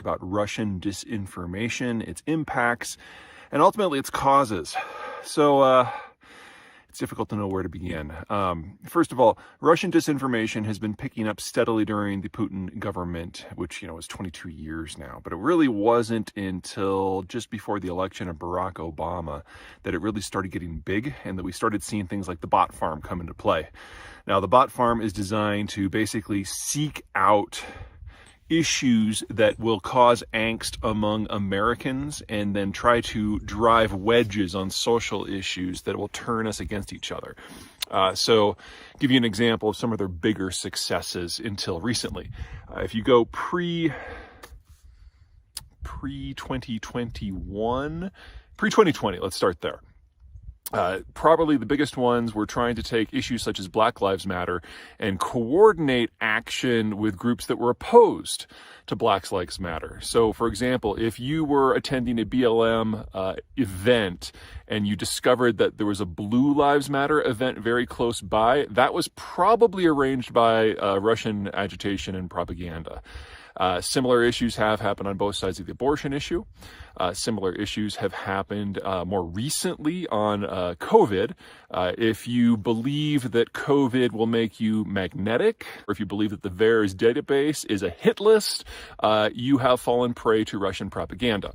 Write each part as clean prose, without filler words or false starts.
about Russian disinformation, its impacts, and ultimately its causes. So it's difficult to know where to begin. First of all, Russian disinformation has been picking up steadily during the Putin government, which, is 22 years now. But it really wasn't until just before the election of Barack Obama that it really started getting big and that we started seeing things like the bot farm come into play. Now, the bot farm is designed to basically seek out issues that will cause angst among Americans and then try to drive wedges on social issues that will turn us against each other. So give you an example of some of their bigger successes until recently. If you go pre-2020, let's start there. Probably the biggest ones were trying to take issues such as Black Lives Matter and coordinate action with groups that were opposed to Black Lives Matter. So, for example, if you were attending a BLM event and you discovered that there was a Blue Lives Matter event very close by, that was probably arranged by Russian agitation and propaganda. Similar issues have happened on both sides of the abortion issue. Similar issues have happened more recently on COVID. If you believe that COVID will make you magnetic, or if you believe that the VAERS database is a hit list, you have fallen prey to Russian propaganda.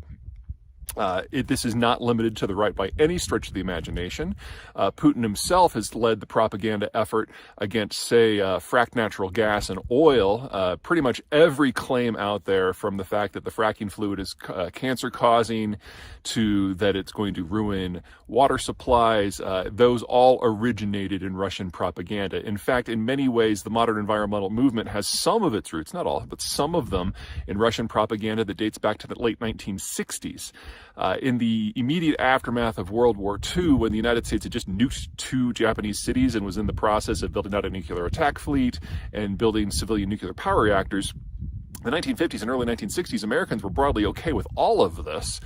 This is not limited to the right by any stretch of the imagination. Putin himself has led the propaganda effort against, say, fracked natural gas and oil. Pretty much every claim out there, from the fact that the fracking fluid is cancer-causing to that it's going to ruin water supplies, those all originated in Russian propaganda. In fact, in many ways, the modern environmental movement has some of its roots, not all, but some of them, in Russian propaganda that dates back to the late 1960s. In the immediate aftermath of World War II, when the United States had just nuked 2 Japanese cities and was in the process of building out a nuclear attack fleet and building civilian nuclear power reactors, in the 1950s and early 1960s, Americans were broadly okay with all of this.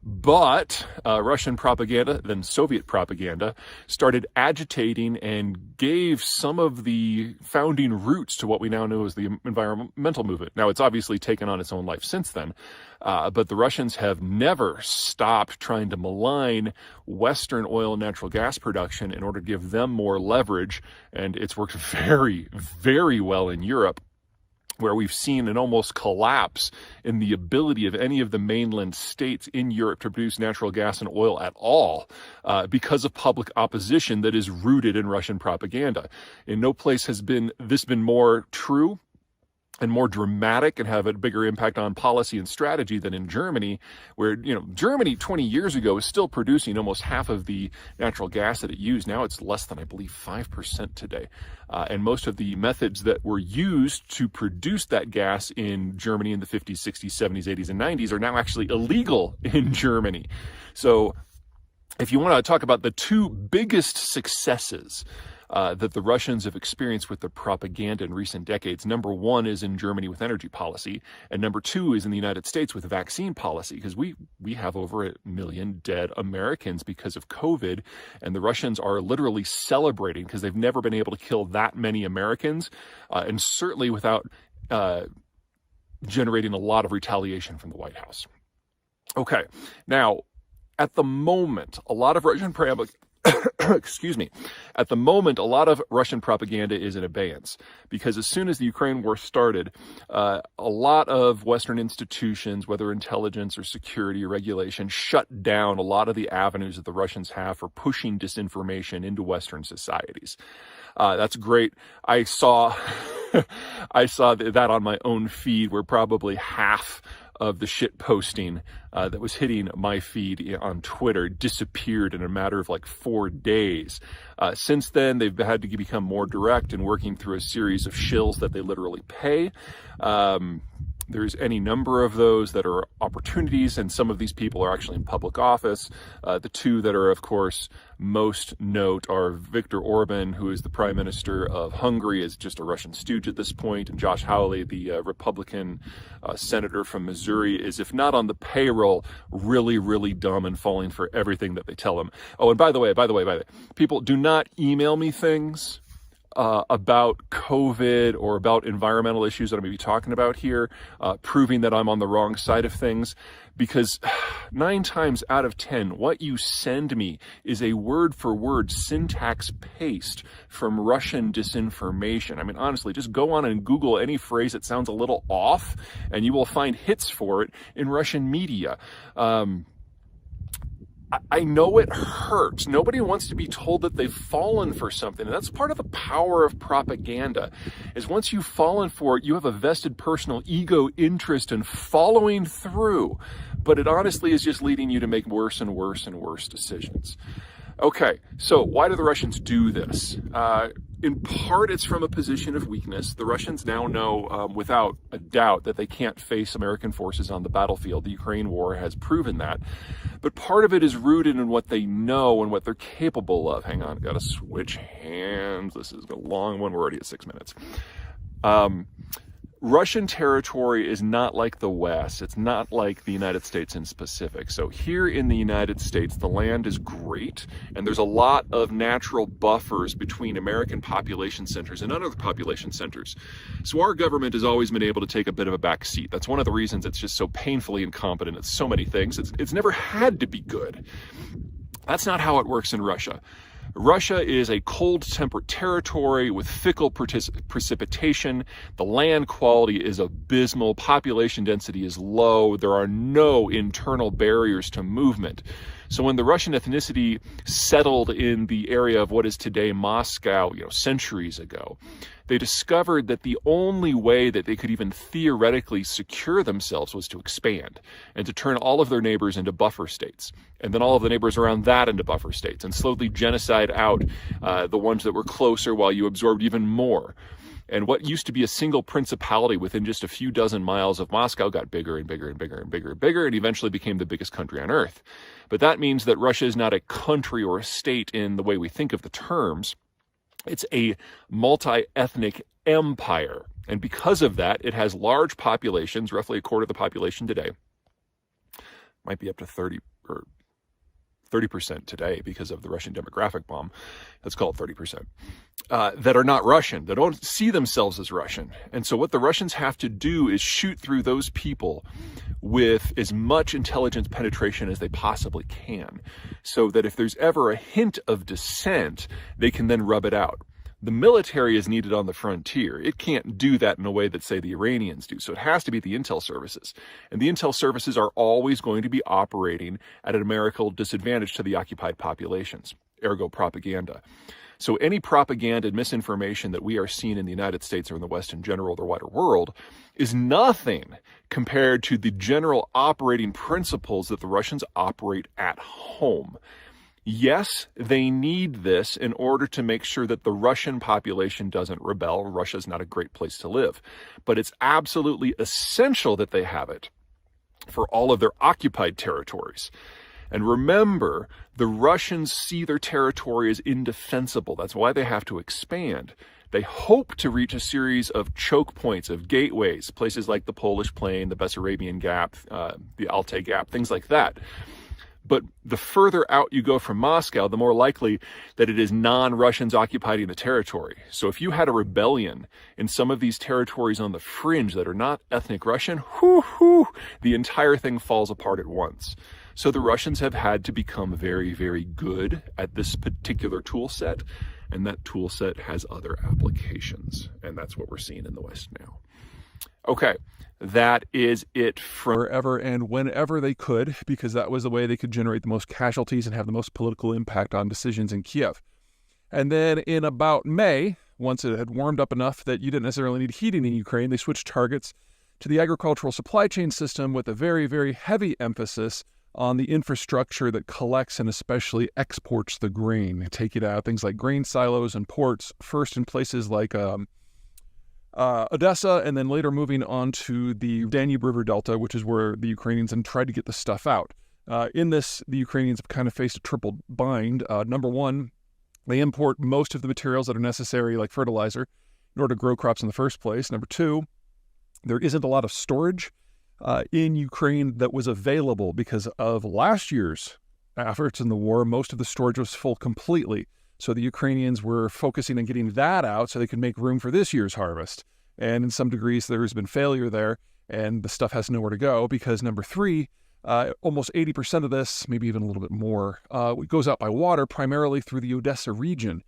But Russian propaganda, then Soviet propaganda, started agitating and gave some of the founding roots to what we now know as the environmental movement. Now, it's obviously taken on its own life since then, but the Russians have never stopped trying to malign Western oil and natural gas production in order to give them more leverage, and it's worked very, very well in Europe, where we've seen an almost collapse in the ability of any of the mainland states in Europe to produce natural gas and oil at all because of public opposition that is rooted in Russian propaganda. In no place has this been more true and more dramatic and have a bigger impact on policy and strategy than in Germany, where, Germany 20 years ago was still producing almost half of the natural gas that it used. Now it's less than, I believe, 5% today. And most of the methods that were used to produce that gas in Germany in the 50s, 60s, 70s, 80s, and 90s are now actually illegal in Germany. So if you want to talk about the 2 biggest successes that the Russians have experienced with their propaganda in recent decades, number 1 is in Germany with energy policy, and number 2 is in the United States with vaccine policy, because we have over 1 million dead Americans because of COVID, and the Russians are literally celebrating because they've never been able to kill that many Americans, and certainly without generating a lot of retaliation from the White House. Okay, now, at the moment, a lot of Russian At the moment, a lot of Russian propaganda is in abeyance because as soon as the Ukraine war started, a lot of Western institutions, whether intelligence or security or regulation, shut down a lot of the avenues that the Russians have for pushing disinformation into Western societies. That's great. I saw that on my own feed, where probably half of the shit posting that was hitting my feed on Twitter disappeared in a matter of like 4 days. Since then, they've had to become more direct in working through a series of shills that they literally pay. There's any number of those that are opportunities, and some of these people are actually in public office. The 2 that are, of course, most note are Viktor Orban, who is the Prime Minister of Hungary, is just a Russian stooge at this point, and Josh Hawley, the Republican senator from Missouri, is, if not on the payroll, really, really dumb and falling for everything that they tell him. Oh, and by the way, people, do not email me things about COVID or about environmental issues that I'm going to be talking about here, proving that I'm on the wrong side of things, because 9 times out of 10, what you send me is a word-for-word syntax paste from Russian disinformation. I mean, honestly, just go on and Google any phrase that sounds a little off, and you will find hits for it in Russian media. I know it hurts. Nobody wants to be told that they've fallen for something. And that's part of the power of propaganda, is once you've fallen for it, you have a vested personal ego interest in following through. But it honestly is just leading you to make worse and worse and worse decisions. Okay, so why do the Russians do this? In part, it's from a position of weakness. The Russians now know without a doubt that they can't face American forces on the battlefield. The Ukraine war has proven that. But part of it is rooted in what they know and what they're capable of. Hang on, gotta switch hands. This is a long one. We're already at 6 minutes. Russian territory is not like the West. It's not like the United States in specific. So here in the United States, the land is great, and there's a lot of natural buffers between American population centers and other population centers. So our government has always been able to take a bit of a back seat. That's one of the reasons it's just so painfully incompetent at so many things. It's never had to be good. That's not how it works in Russia. Russia is a cold-temperate territory with fickle precipitation. The land quality is abysmal. Population density is low. There are no internal barriers to movement. So when the Russian ethnicity settled in the area of what is today Moscow, centuries ago, they discovered that the only way that they could even theoretically secure themselves was to expand and to turn all of their neighbors into buffer states, and then all of the neighbors around that into buffer states, and slowly genocide out the ones that were closer while you absorbed even more. And what used to be a single principality within just a few dozen miles of Moscow got bigger and bigger and bigger and bigger and bigger, and eventually became the biggest country on earth. But that means that Russia is not a country or a state in the way we think of the terms. It's a multi-ethnic empire. And because of that, it has large populations, roughly a quarter of the population today. Might be up to 30% today because of the Russian demographic bomb. Let's call it 30%. That are not Russian, that don't see themselves as Russian. And so what the Russians have to do is shoot through those people with as much intelligence penetration as they possibly can, so that if there's ever a hint of dissent, they can then rub it out. The military is needed on the frontier. It can't do that in a way that, say, the Iranians do. So it has to be the intel services. And the intel services are always going to be operating at a numerical disadvantage to the occupied populations, ergo propaganda. So any propaganda and misinformation that we are seeing in the United States or in the West in general, the wider world, is nothing compared to the general operating principles that the Russians operate at home. Yes, they need this in order to make sure that the Russian population doesn't rebel. Russia's not a great place to live, but it's absolutely essential that they have it for all of their occupied territories. And remember, the Russians see their territory as indefensible. That's why they have to expand. They hope to reach a series of choke points, of gateways, places like the Polish Plain, the Bessarabian Gap, the Altai Gap, things like that. But the further out you go from Moscow, the more likely that it is non-Russians occupying the territory. So if you had a rebellion in some of these territories on the fringe that are not ethnic Russian, the entire thing falls apart at once. So the Russians have had to become very, very good at this particular tool set, and that tool set has other applications. And that's what we're seeing in the West now. Okay. That is it from wherever and whenever they could, because that was the way they could generate the most casualties and have the most political impact on decisions in Kiev. And then in about May, once it had warmed up enough that you didn't necessarily need heating in Ukraine, they switched targets to the agricultural supply chain system with a very, very heavy emphasis on the infrastructure that collects and especially exports the grain, taking out things like grain silos and ports, first in places like Odessa, and then later moving on to the Danube River Delta, which is where the Ukrainians then tried to get the stuff out. In this, the Ukrainians have kind of faced a triple bind. Number one, they import most of the materials that are necessary, like fertilizer, in order to grow crops in the first place. Number two, there isn't a lot of storage in Ukraine that was available because of last year's efforts in the war. Most of the storage was full completely. So the Ukrainians were focusing on getting that out so they could make room for this year's harvest. And in some degrees, there's been failure there, and the stuff has nowhere to go because, number three, almost 80% of this, maybe even a little bit more, goes out by water, primarily through the Odessa region.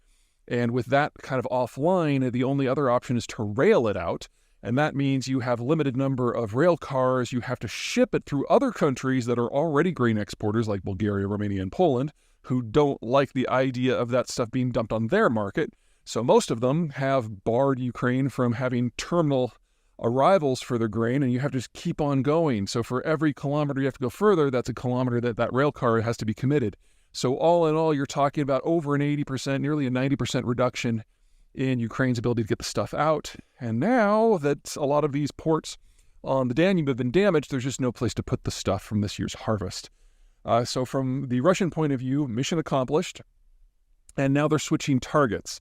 And with that kind of offline, the only other option is to rail it out. And that means you have a limited number of rail cars. You have to ship it through other countries that are already grain exporters, like Bulgaria, Romania, and Poland, who don't like the idea of that stuff being dumped on their market. So most of them have barred Ukraine from having terminal arrivals for their grain, and you have to just keep on going. So for every kilometer you have to go further, that's a kilometer that rail car has to be committed. So all in all, you're talking about over an 80%, nearly a 90% reduction in Ukraine's ability to get the stuff out. And now that a lot of these ports on the Danube have been damaged, there's just no place to put the stuff from this year's harvest. So from the Russian point of view, mission accomplished. And now they're switching targets.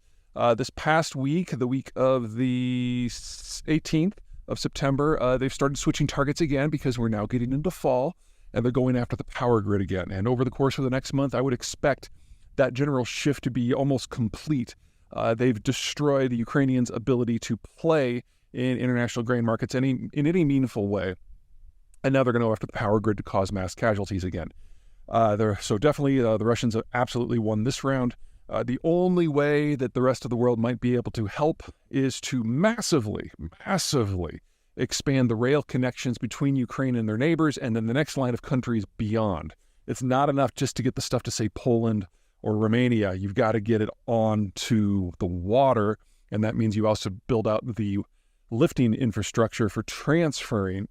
This past week, the week of the 18th of September, they've started switching targets again because we're now getting into fall, and they're going after the power grid again. And over the course of the next month, I would expect that general shift to be almost complete. They've destroyed the Ukrainians' ability to play in international grain markets in any meaningful way. And now they're going to go after the power grid to cause mass casualties again. So definitely the Russians have absolutely won this round. The only way that the rest of the world might be able to help is to massively expand the rail connections between Ukraine and their neighbors and then the next line of countries beyond. It's not enough just to get the stuff to, say, Poland or Romania. You've got to get it onto the water, and that means you also build out the lifting infrastructure for transferring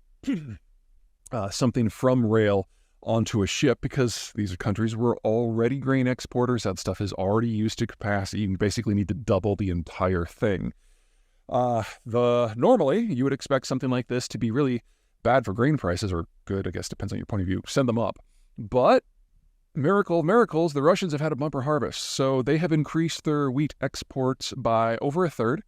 something from rail onto a ship, because these are countries were already grain exporters. That stuff is already used to capacity. You basically need to double the entire thing. Normally, you would expect something like this to be really bad for grain prices, or good, I guess, depends on your point of view. Send them up. But miracles, the Russians have had a bumper harvest. So they have increased their wheat exports by over a third.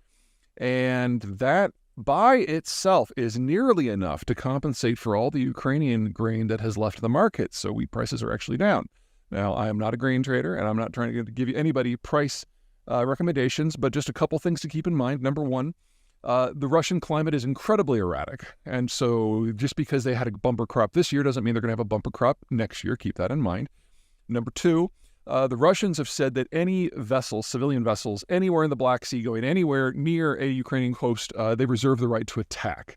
And that by itself is nearly enough to compensate for all the Ukrainian grain that has left the market. So wheat prices are actually down. Now, I am not a grain trader, and I'm not trying to give you anybody price recommendations, but just a couple things to keep in mind. Number one, the Russian climate is incredibly erratic. And so just because they had a bumper crop this year doesn't mean they're going to have a bumper crop next year. Keep that in mind. Number two, the Russians have said that any vessels, civilian vessels, anywhere in the Black Sea going anywhere near a Ukrainian coast, they reserve the right to attack.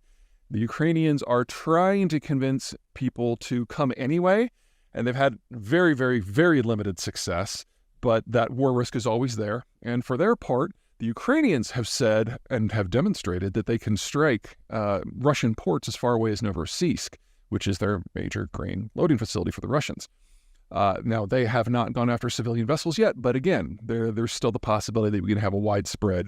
The Ukrainians are trying to convince people to come anyway, and they've had very, very, very limited success, but that war risk is always there. And for their part, the Ukrainians have said and have demonstrated that they can strike Russian ports as far away as Novorossiysk, which is their major grain loading facility for the Russians. Now, they have not gone after civilian vessels yet, but again, there's still the possibility that we can have a widespread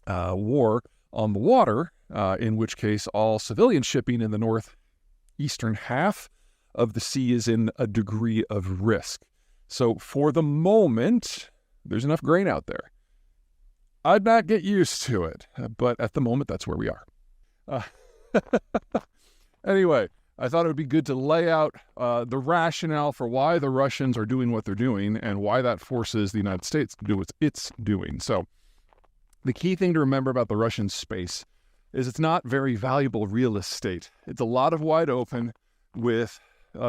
war on the water, in which case all civilian shipping in the northeastern half of the sea is in a degree of risk. So for the moment, there's enough grain out there. I'd not get used to it, but at the moment, that's where we are. Anyway, I thought it would be good to lay out the rationale for why the Russians are doing what they're doing and why that forces the United States to do what it's doing. So the key thing to remember about the Russian space is it's not very valuable real estate. It's a lot of wide open with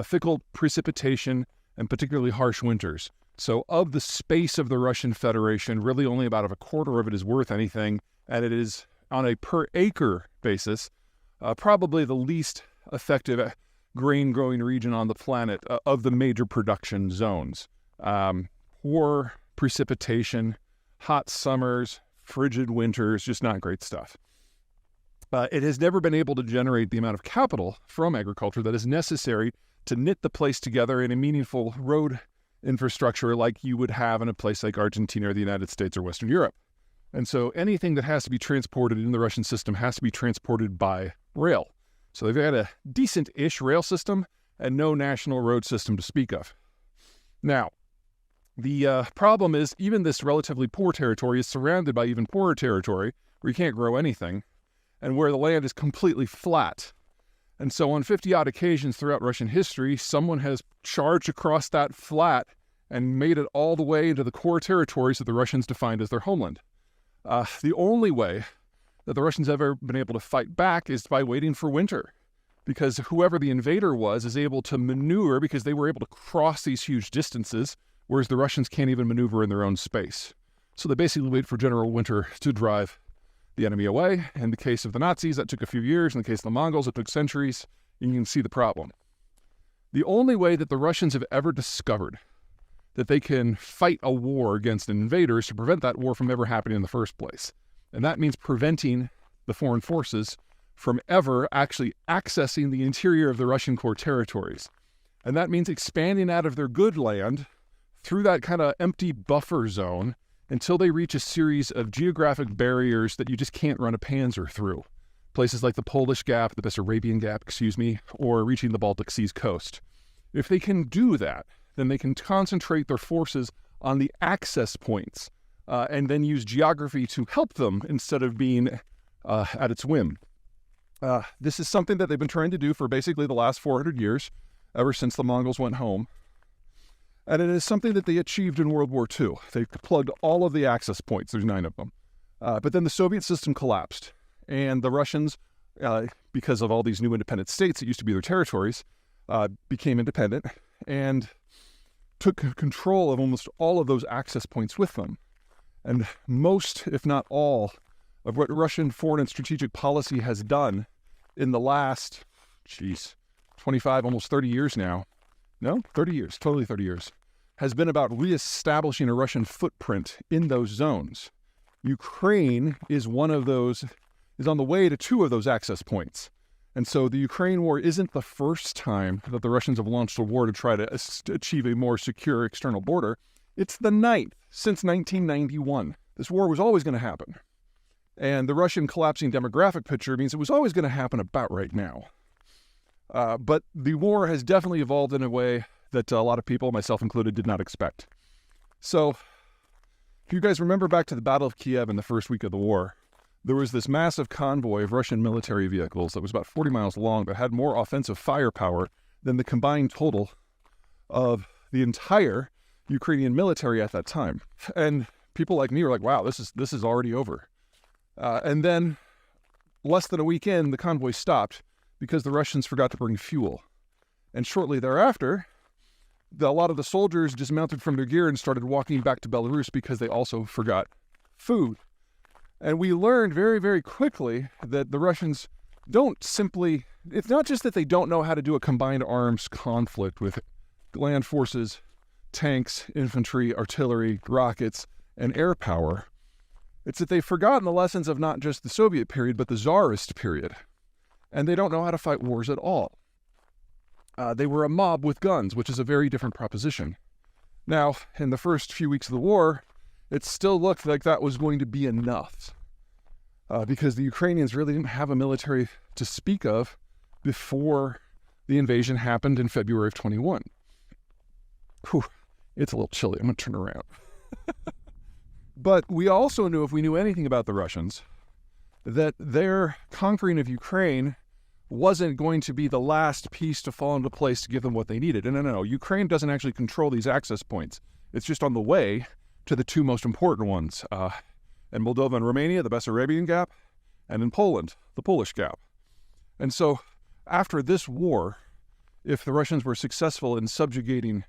fickle precipitation and particularly harsh winters. So of the space of the Russian Federation, really only about a quarter of it is worth anything, and it is on a per acre basis, probably the least effective grain growing region on the planet of the major production zones. Poor precipitation, hot summers, frigid winters, just not great stuff. It has never been able to generate the amount of capital from agriculture that is necessary to knit the place together in a meaningful road infrastructure like you would have in a place like Argentina or the United States or Western Europe. And so anything that has to be transported in the Russian system has to be transported by rail. So they've got a decent-ish rail system and no national road system to speak of. Now, the problem is even this relatively poor territory is surrounded by even poorer territory where you can't grow anything and where the land is completely flat. And so on 50-odd occasions throughout Russian history, someone has charged across that flat and made it all the way into the core territories that the Russians defined as their homeland. The only way that the Russians have ever been able to fight back is by waiting for winter, because whoever the invader was is able to maneuver because they were able to cross these huge distances, whereas the Russians can't even maneuver in their own space. So they basically wait for general winter to drive the enemy away. In the case of the Nazis, that took a few years. In the case of the Mongols, it took centuries. You can see the problem. The only way that the Russians have ever discovered that they can fight a war against an invader is to prevent that war from ever happening in the first place. And that means preventing the foreign forces from ever actually accessing the interior of the Russian core territories. And that means expanding out of their good land through that kind of empty buffer zone until they reach a series of geographic barriers that you just can't run a panzer through. Places like the Polish Gap, the Bessarabian Gap, or reaching the Baltic Sea's coast. If they can do that, then they can concentrate their forces on the access points and then use geography to help them instead of being at its whim. This is something that they've been trying to do for basically the last 400 years, ever since the Mongols went home. And it is something that they achieved in World War II. They plugged all of the access points. There's 9 of them. But then the Soviet system collapsed. And the Russians, because of all these new independent states that used to be their territories, became independent and took control of almost all of those access points with them. And most, if not all, of what Russian foreign and strategic policy has done in the last, 25, almost 30 years now. No, 30 years, totally 30 years, has been about reestablishing a Russian footprint in those zones. Ukraine is one of those, is on the way to 2 of those access points. And so the Ukraine war isn't the first time that the Russians have launched a war to try to achieve a more secure external border. It's the 9th since 1991. This war was always going to happen. And the Russian collapsing demographic picture means it was always going to happen about right now. But the war has definitely evolved in a way that a lot of people, myself included, did not expect. So, if you guys remember back to the Battle of Kiev in the first week of the war, there was this massive convoy of Russian military vehicles that was about 40 miles long that had more offensive firepower than the combined total of the entire Ukrainian military at that time. And people like me were like, wow, this is already over. And then, less than a week in, the convoy stopped because the Russians forgot to bring fuel. And shortly thereafter, a lot of the soldiers dismounted from their gear and started walking back to Belarus because they also forgot food. And we learned very, very quickly that the Russians don't simply, it's not just that they don't know how to do a combined arms conflict with land forces, tanks, infantry, artillery, rockets, and air power. It's that they've forgotten the lessons of not just the Soviet period, but the Tsarist period. And they don't know how to fight wars at all. They were a mob with guns, which is a very different proposition. Now, in the first few weeks of the war, it still looked like that was going to be enough. Because the Ukrainians really didn't have a military to speak of before the invasion happened in February of 21. Whew, it's a little chilly. I'm going to turn around. But we also knew, if we knew anything about the Russians, that their conquering of Ukraine wasn't going to be the last piece to fall into place to give them what they needed. And no. Ukraine doesn't actually control these access points. It's just on the way to the 2 most important ones. In Moldova and Romania, the Bessarabian Gap, and in Poland, the Polish Gap. And so, after this war, if the Russians were successful in subjugating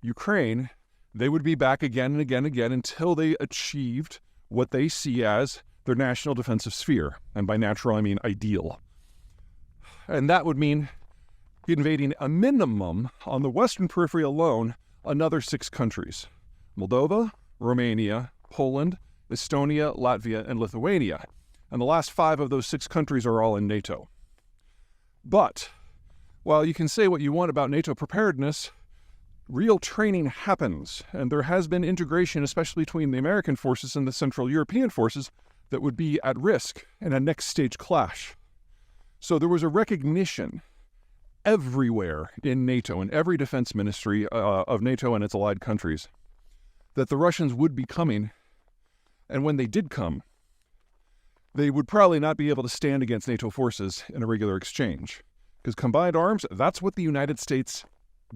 Ukraine, they would be back again and again and again until they achieved what they see as their national defensive sphere. And by natural, I mean ideal. And that would mean invading a minimum, on the western periphery alone, another 6 countries. Moldova, Romania, Poland, Estonia, Latvia, and Lithuania. And the last 5 of those 6 countries are all in NATO. But, while you can say what you want about NATO preparedness, real training happens, and there has been integration, especially between the American forces and the Central European forces, that would be at risk in a next stage clash. So there was a recognition everywhere in NATO, in every defense ministry of NATO and its allied countries, that the Russians would be coming, and when they did come, they would probably not be able to stand against NATO forces in a regular exchange. Because combined arms, that's what the United States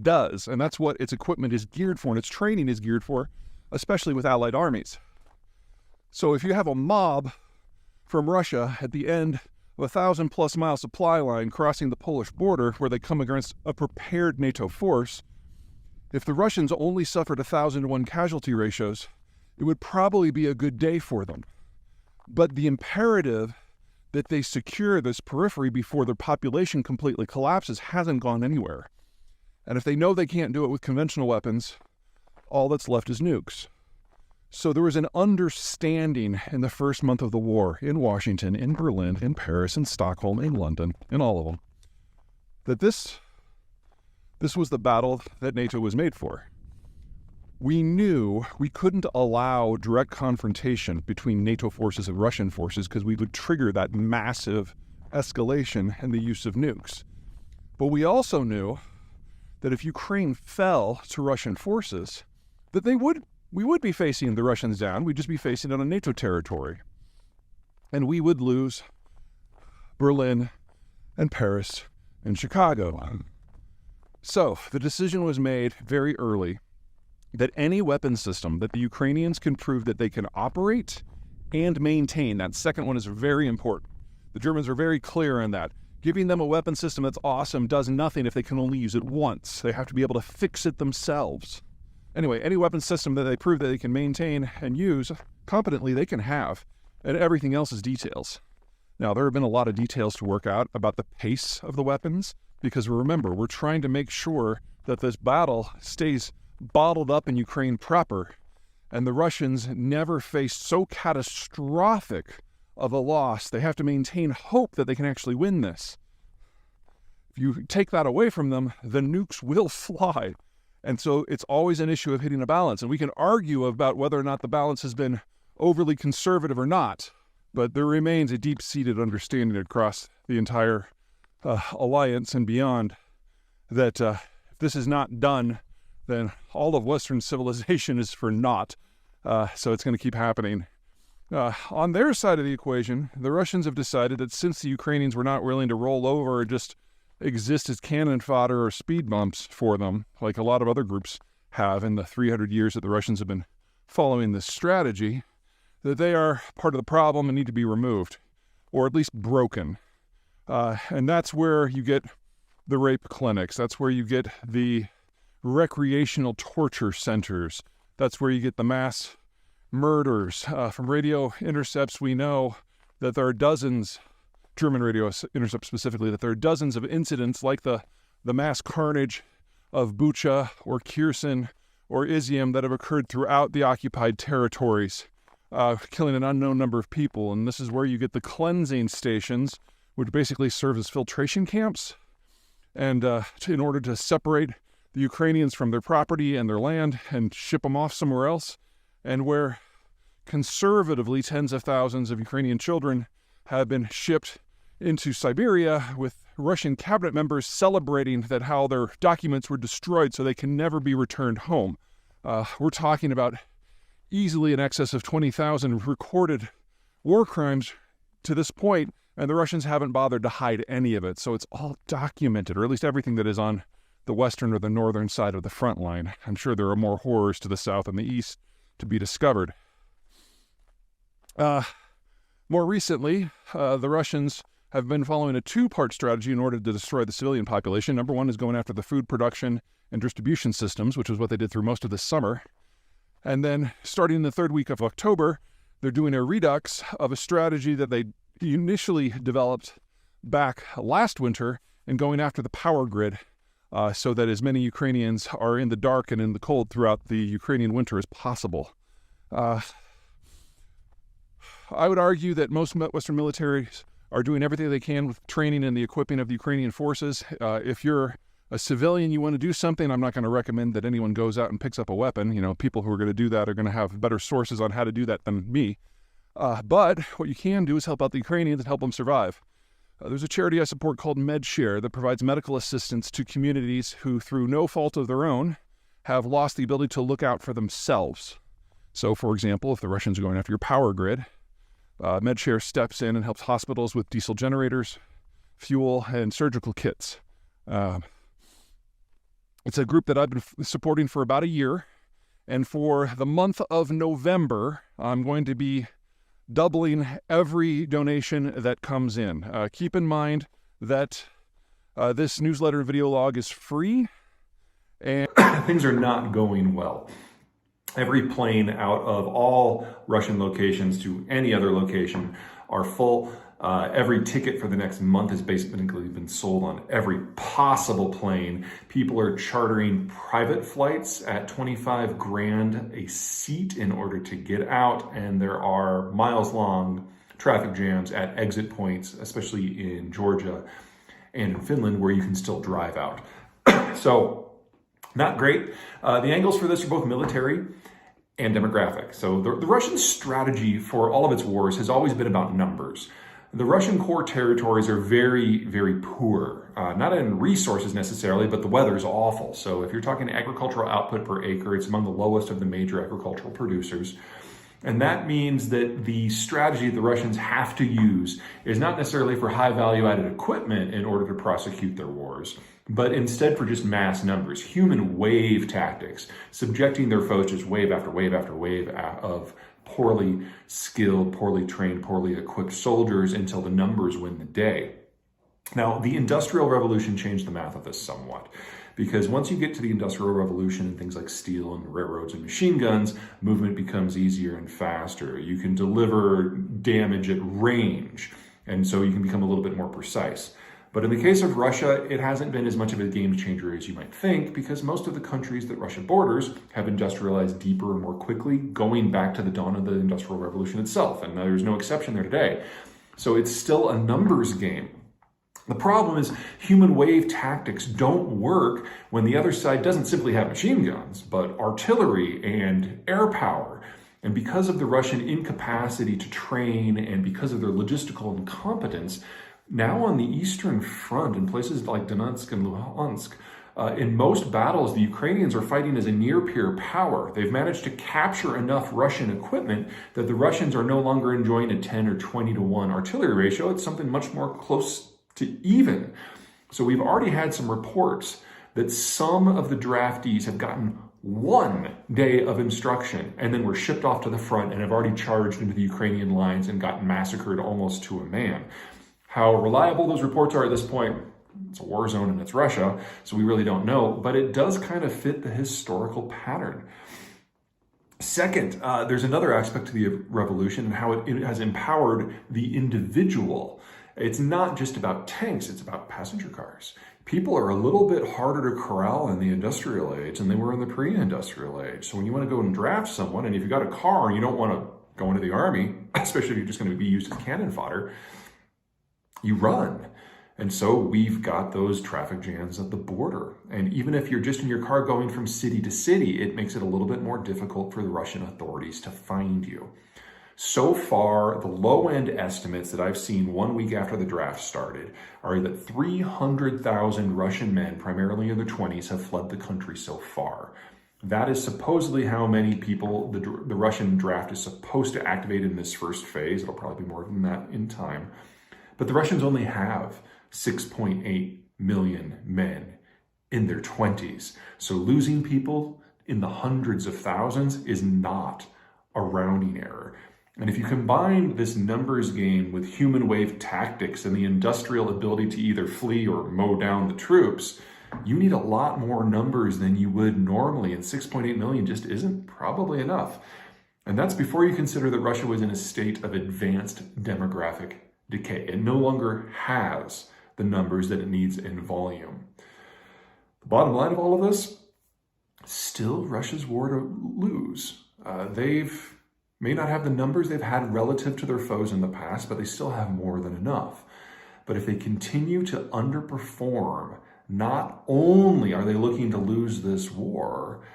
does, and that's what its equipment is geared for and its training is geared for, especially with allied armies. So if you have a mob from Russia at the end of a 1,000+ mile supply line crossing the Polish border where they come against a prepared NATO force, if the Russians only suffered 1,000-to-1 casualty ratios, it would probably be a good day for them. But the imperative that they secure this periphery before their population completely collapses hasn't gone anywhere. And if they know they can't do it with conventional weapons, all that's left is nukes. So there was an understanding in the first month of the war in Washington, in Berlin, in Paris, in Stockholm, in London, in all of them, that this was the battle that NATO was made for. We knew we couldn't allow direct confrontation between NATO forces and Russian forces because we would trigger that massive escalation and the use of nukes. But we also knew that if Ukraine fell to Russian forces, that we would be facing the Russians down. We'd just be facing it on NATO territory. And we would lose Berlin and Paris and Chicago. So the decision was made very early that any weapon system that the Ukrainians can prove that they can operate and maintain, that second one is very important. The Germans are very clear on that. Giving them a weapon system that's awesome does nothing if they can only use it once. They have to be able to fix it themselves. Anyway, any weapon system that they prove that they can maintain and use competently, they can have, and everything else is details. Now, there have been a lot of details to work out about the pace of the weapons, because remember, we're trying to make sure that this battle stays bottled up in Ukraine proper, and the Russians never face so catastrophic of a loss. They have to maintain hope that they can actually win this. If you take that away from them, the nukes will fly. And so it's always an issue of hitting a balance. And we can argue about whether or not the balance has been overly conservative or not, but there remains a deep-seated understanding across the entire alliance and beyond that if this is not done, then all of Western civilization is for naught. So it's going to keep happening. On their side of the equation, the Russians have decided that since the Ukrainians were not willing to roll over or just exist as cannon fodder or speed bumps for them, like a lot of other groups have in the 300 years that the Russians have been following this strategy, that they are part of the problem and need to be removed, or at least broken. And that's where you get the rape clinics. That's where you get the recreational torture centers. That's where you get the mass murders. From radio intercepts, we know that there are dozens, German radio intercepts specifically, that there are dozens of incidents like the mass carnage of Bucha or KHERSON or Izium that have occurred throughout the occupied territories, killing an unknown number of people. And this is where you get the cleansing stations, which basically serve as filtration camps, and in order to separate the Ukrainians from their property and their land and ship them off somewhere else, and where conservatively tens of thousands of Ukrainian children have been shipped into Siberia with Russian cabinet members celebrating that how their documents were destroyed so they can never be returned home. We're talking about easily in excess of 20,000 recorded war crimes to this point, and the Russians haven't bothered to hide any of it. So it's all documented, or at least everything that is on the western or the northern side of the front line. I'm sure there are more horrors to the south and the east to be discovered. More recently, the Russians have been following a two-part strategy in order to destroy the civilian population. Number one is going after the food production and distribution systems, which is what they did through most of the summer. And then starting in the third week of October, they're doing a redux of a strategy that they initially developed back last winter and going after the power grid so that as many Ukrainians are in the dark and in the cold throughout the Ukrainian winter as possible. I would argue that most Western militaries are doing everything they can with training and the equipping of the Ukrainian forces. If you're a civilian, you want to do something, I'm not going to recommend that anyone goes out and picks up a weapon. You know, people who are going to do that are going to have better sources on how to do that than me. But what you can do is help out the Ukrainians and help them survive. There's a charity I support called MedShare that provides medical assistance to communities who, through no fault of their own, have lost the ability to look out for themselves. So, for example, if the Russians are going after your power grid, MedShare steps in and helps hospitals with diesel generators, fuel, and surgical kits. It's a group that I've been supporting for about a year. And for the month of November, I'm going to be doubling every donation that comes in. Keep in mind that this newsletter and video log is free. And things are not going well. Every plane out of all Russian locations to any other location are full. Every ticket for the next month has basically been sold on every possible plane. People are chartering private flights at 25 grand a seat in order to get out, and there are miles-long traffic jams at exit points, especially in Georgia and in Finland, where you can still drive out. So, not great. The angles for this are both military and demographic. So the Russian strategy for all of its wars has always been about numbers. The Russian core territories are very, very poor, not in resources necessarily, but the weather is awful. So if you're talking agricultural output per acre, it's among the lowest of the major agricultural producers. And that means that the strategy the Russians have to use is not necessarily for high value added equipment in order to prosecute their wars, but instead for just mass numbers, human wave tactics, subjecting their foes just wave after wave after wave of poorly skilled, poorly trained, poorly equipped soldiers until the numbers win the day. Now, the Industrial Revolution changed the math of this somewhat, because once you get to the Industrial Revolution and things like steel and railroads and machine guns, movement becomes easier and faster. You can deliver damage at range, and so you can become a little bit more precise. But in the case of Russia, it hasn't been as much of a game changer as you might think, because most of the countries that Russia borders have industrialized deeper and more quickly, going back to the dawn of the Industrial Revolution itself, and there's no exception there today. So it's still a numbers game. The problem is human wave tactics don't work when the other side doesn't simply have machine guns, but artillery and air power. And because of the Russian incapacity to train and because of their logistical incompetence, now on the Eastern Front, in places like Donetsk and Luhansk, in most battles, the Ukrainians are fighting as a near-peer power. They've managed to capture enough Russian equipment that the Russians are no longer enjoying a 10 or 20 to 1 artillery ratio. It's something much more close to even. So we've already had some reports that some of the draftees have gotten 1 day of instruction and then were shipped off to the front and have already charged into the Ukrainian lines and gotten massacred almost to a man. How reliable those reports are at this point, it's a war zone and it's Russia, so we really don't know, but it does kind of fit the historical pattern. Second, there's another aspect to the revolution and how it has empowered the individual. It's not just about tanks, it's about passenger cars. People are a little bit harder to corral in the industrial age than they were in the pre-industrial age. So when you want to go and draft someone, and if you've got a car and you don't want to go into the army, especially if you're just going to be used as cannon fodder, you run. And so we've got those traffic jams at the border. And even if you're just in your car going from city to city, it makes it a little bit more difficult for the Russian authorities to find you. So far, the low-end estimates that I've seen 1 week after the draft started are that 300,000 Russian men, primarily in their 20s, have fled the country so far. That is supposedly how many people the Russian draft is supposed to activate in this first phase. It'll probably be more than that in time. But the Russians only have 6.8 million men in their 20s. So losing people in the hundreds of thousands is not a rounding error. And if you combine this numbers game with human wave tactics and the industrial ability to either flee or mow down the troops, you need a lot more numbers than you would normally, and 6.8 million just isn't probably enough. And that's before you consider that Russia was in a state of advanced demographic decay. It no longer has the numbers that it needs in volume. The bottom line of all of this, still Russia's war to lose. They've may not have the numbers they've had relative to their foes in the past, but they still have more than enough. But if they continue to underperform, not only are they looking to lose this war,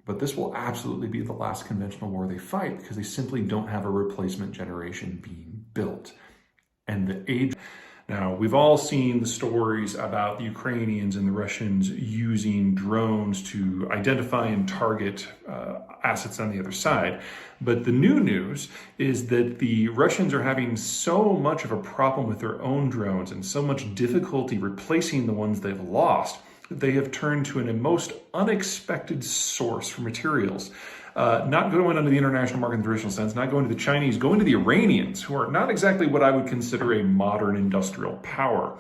but this will absolutely be the last conventional war they fight because they simply don't have a replacement generation being built. And the age... Now, we've all seen the stories about the Ukrainians and the Russians using drones to identify and target assets on the other side. But the new news is that the Russians are having so much of a problem with their own drones and so much difficulty replacing the ones they've lost they have turned to a most unexpected source for materials. Not going onto the international market in the traditional sense, not going to the Chinese, going to the Iranians, who are not exactly what I would consider a modern industrial power.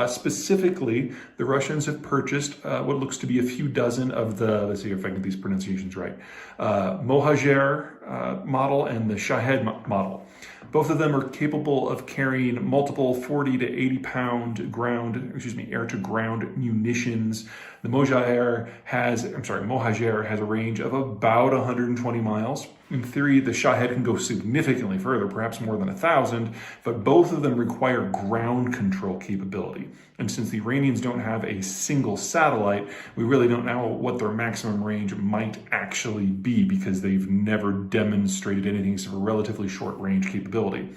Specifically, the Russians have purchased what looks to be a few dozen of the, let's see if I can get these pronunciations right, Mohajer model and the Shahed model. Both of them are capable of carrying multiple 40 to 80 pound air to ground munitions. The Mohajer has a range of about 120 miles. In theory, the Shahed can go significantly further, perhaps more than 1,000, but both of them require ground control capability. And since the Iranians don't have a single satellite, we really don't know what their maximum range might actually be because they've never demonstrated anything except for relatively short range capability.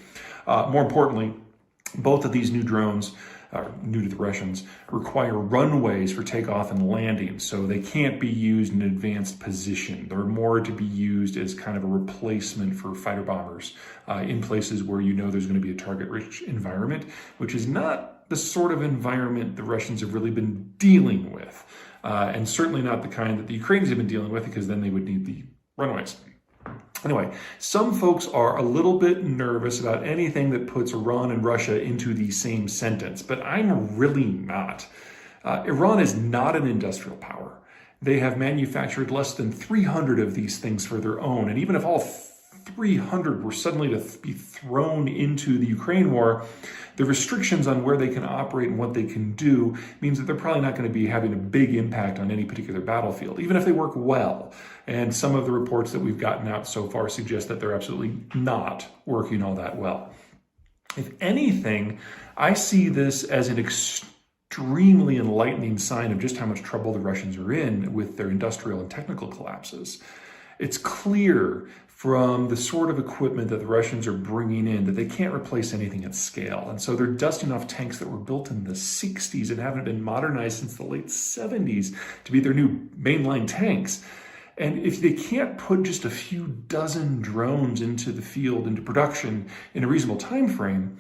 More importantly, both of these new drones, new to the Russians, require runways for takeoff and landing, so they can't be used in an advanced position. They're more to be used as kind of a replacement for fighter bombers in places where you know there's going to be a target-rich environment, which is not the sort of environment the Russians have really been dealing with, and certainly not the kind that the Ukrainians have been dealing with, because then they would need the runways. Anyway, some folks are a little bit nervous about anything that puts Iran and Russia into the same sentence, but I'm really not. Iran is not an industrial power. They have manufactured less than 300 of these things for their own, and even if all 300 were suddenly to be thrown into the Ukraine war, the restrictions on where they can operate and what they can do means that they're probably not going to be having a big impact on any particular battlefield, even if they work well. And some of the reports that we've gotten out so far suggest that they're absolutely not working all that well. If anything, I see this as an extremely enlightening sign of just how much trouble the Russians are in with their industrial and technical collapses. It's clear from the sort of equipment that the Russians are bringing in that they can't replace anything at scale. And so they're dusting off tanks that were built in the 60s and haven't been modernized since the late 70s to be their new mainline tanks. And if they can't put just a few dozen drones into the field, into production in a reasonable time frame,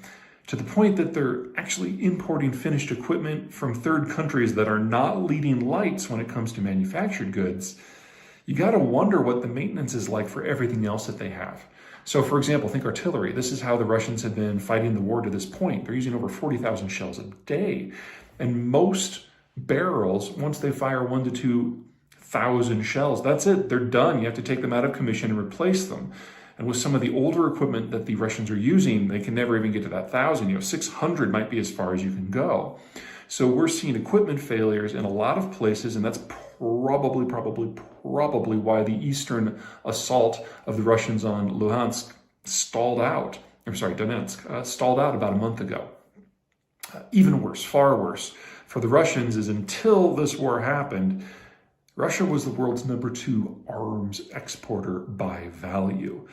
to the point that they're actually importing finished equipment from third countries that are not leading lights when it comes to manufactured goods, you got to wonder what the maintenance is like for everything else that they have. So, for example, think artillery. This is how the Russians have been fighting the war to this point. They're using over 40,000 shells a day. And most barrels, once they fire 1,000 to 2,000 shells, that's it. They're done. You have to take them out of commission and replace them. And with some of the older equipment that the Russians are using, they can never even get to that 1,000. 600 might be as far as you can go. So we're seeing equipment failures in a lot of places, and that's probably why the eastern assault of the Russians on Donetsk stalled out about a month ago. Even worse, far worse, for the Russians is until this war happened, Russia was the world's #2 arms exporter by value.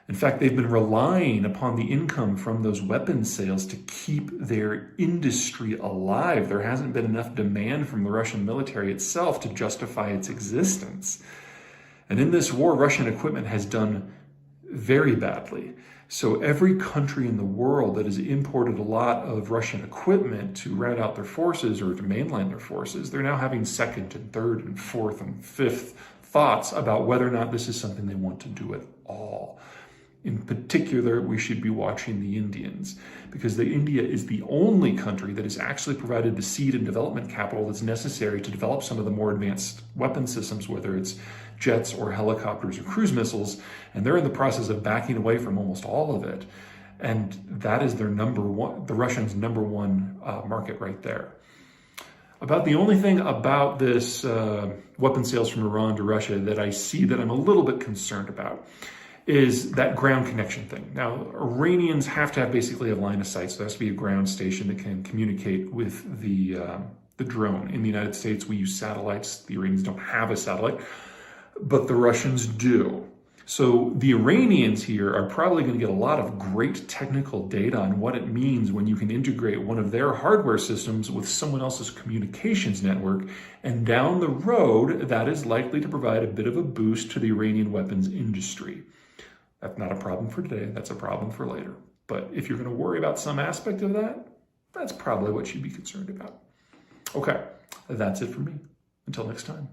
In fact, they've been relying upon the income from those weapons sales to keep their industry alive. There hasn't been enough demand from the Russian military itself to justify its existence. And in this war, Russian equipment has done very badly. So every country in the world that has imported a lot of Russian equipment to round out their forces or to mainline their forces, they're now having second and third and fourth and fifth thoughts about whether or not this is something they want to do at all. In particular, we should be watching the Indians, because India is the only country that has actually provided the seed and development capital that's necessary to develop some of the more advanced weapon systems, whether it's jets or helicopters or cruise missiles, and they're in the process of backing away from almost all of it. And that is their the Russians' number one market right there. About the only thing about this weapon sales from Iran to Russia that I see that I'm a little bit concerned about is that ground connection thing. Now, Iranians have to have basically a line of sight, so there has to be a ground station that can communicate with the drone. In the United States, we use satellites. The Iranians don't have a satellite, but the Russians do. So the Iranians here are probably going to get a lot of great technical data on what it means when you can integrate one of their hardware systems with someone else's communications network, and down the road, that is likely to provide a bit of a boost to the Iranian weapons industry. That's not a problem for today, that's a problem for later. But if you're going to worry about some aspect of that, that's probably what you'd be concerned about. Okay, That's it for me. Until next time.